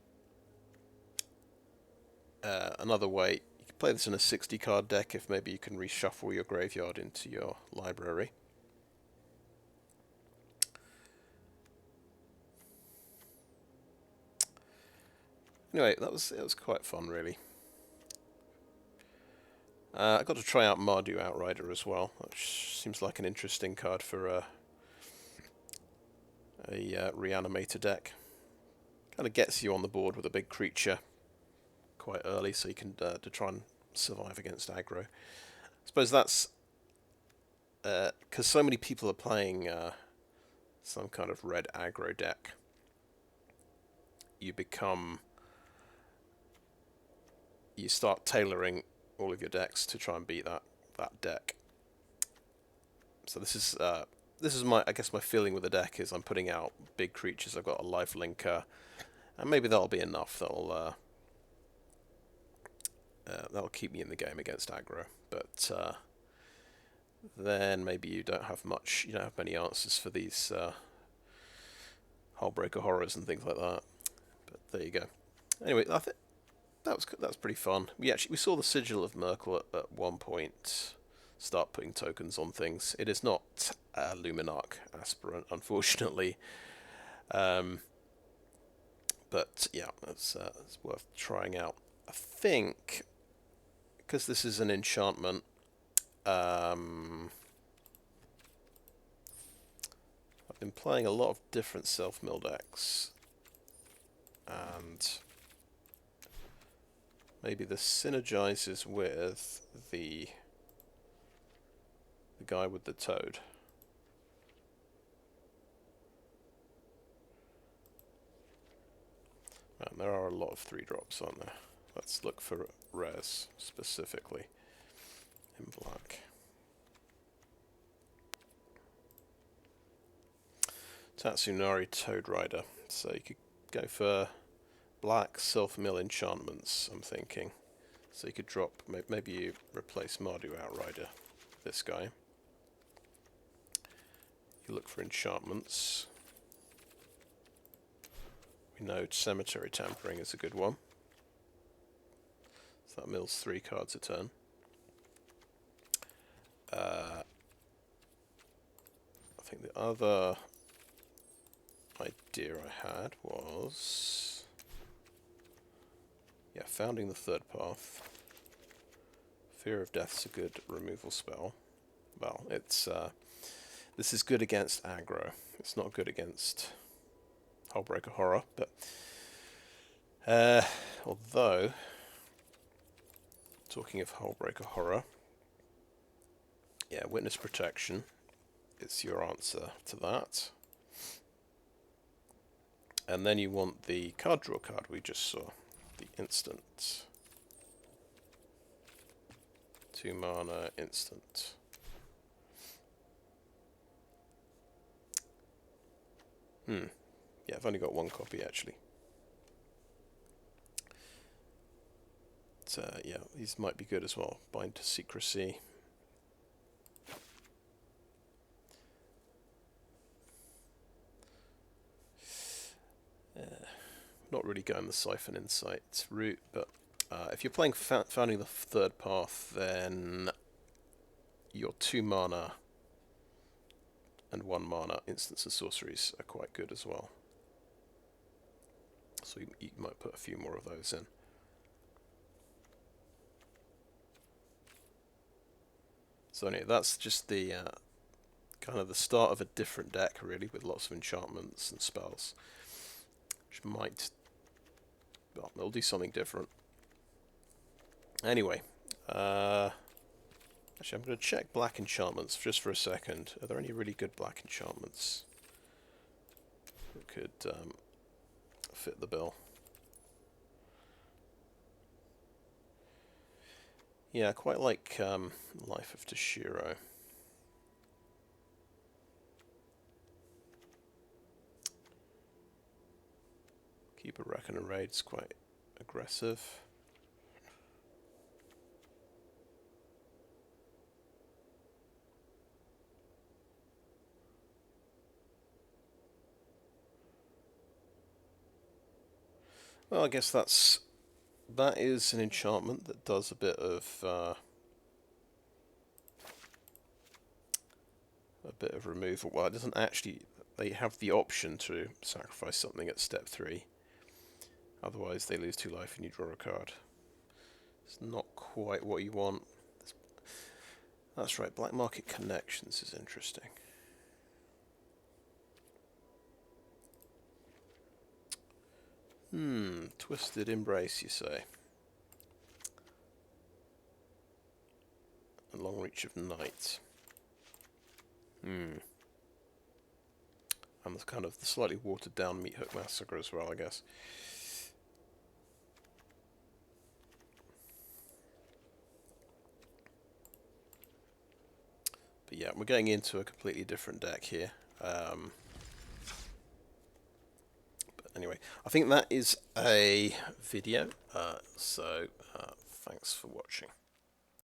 another way. You can play this in a 60-card deck if maybe you can reshuffle your graveyard into your library. Anyway, it was quite fun, really. I got to try out Mardu Outrider as well, which seems like an interesting card for a Reanimator deck. Kind of gets you on the board with a big creature quite early, so you can to try and survive against aggro. I suppose that's because so many people are playing some kind of red aggro deck. You start tailoring all of your decks to try and beat that deck. So this is my feeling with the deck is I'm putting out big creatures. I've got a life linker, And maybe that'll be enough. That'll keep me in the game against aggro. But then maybe you don't have much. You don't have many answers for these Hullbreaker horrors and things like that. But there you go. Anyway, I think that was pretty fun. We saw the Sigil of Myrkul at one point start putting tokens on things. It is not a Luminarch aspirant, unfortunately. But yeah, it's worth trying out. I think because this is an enchantment, I've been playing a lot of different self-mill decks, and maybe this synergizes with the guy with the toad. And there are a lot of 3-drops on there. Let's look for rares specifically in black. Tatsunari Toad Rider. So you could go for black self-mill enchantments, I'm thinking. So you could drop, maybe you replace Mardu Outrider, this guy. You look for enchantments. We know Cemetery Tampering is a good one. So that mills 3 cards a turn. I think the other idea I had was, yeah, Founding the Third Path. Fear of Death's a good removal spell. Well, it's this is good against aggro. It's not good against Hullbreaker Horror, but although, talking of Hullbreaker Horror, yeah, Witness Protection is your answer to that. And then you want the card draw card we just saw, the instant. 2 mana instant. Yeah, I've only got 1 copy actually. But, yeah, these might be good as well. Bind to Secrecy. Not really going the Siphon Insight route, but if you're playing Founding the Third Path, then your 2 mana and 1 mana instants and sorceries are quite good as well. So you might put a few more of those in. So anyway, that's just the kind of the start of a different deck, really, with lots of enchantments and spells, which might, well, they'll do something different. Anyway, actually, I'm going to check black enchantments just for a second. Are there any really good black enchantments that could fit the bill? Yeah, I quite like Life of Toshiro. Keeper Reckoner Raid's quite aggressive. Well, I guess that is an enchantment that does a bit of removal. Well, it doesn't actually. They have the option to sacrifice something at step 3. Otherwise, they lose 2 life and you draw a card. It's not quite what you want. That's right. Black Market Connections is interesting. Twisted Embrace, you say? And Long Reach of Night. And the kind of the slightly watered down Meat Hook Massacre as well, I guess. But yeah, we're going into a completely different deck here. But anyway, I think that is a video. So thanks for watching.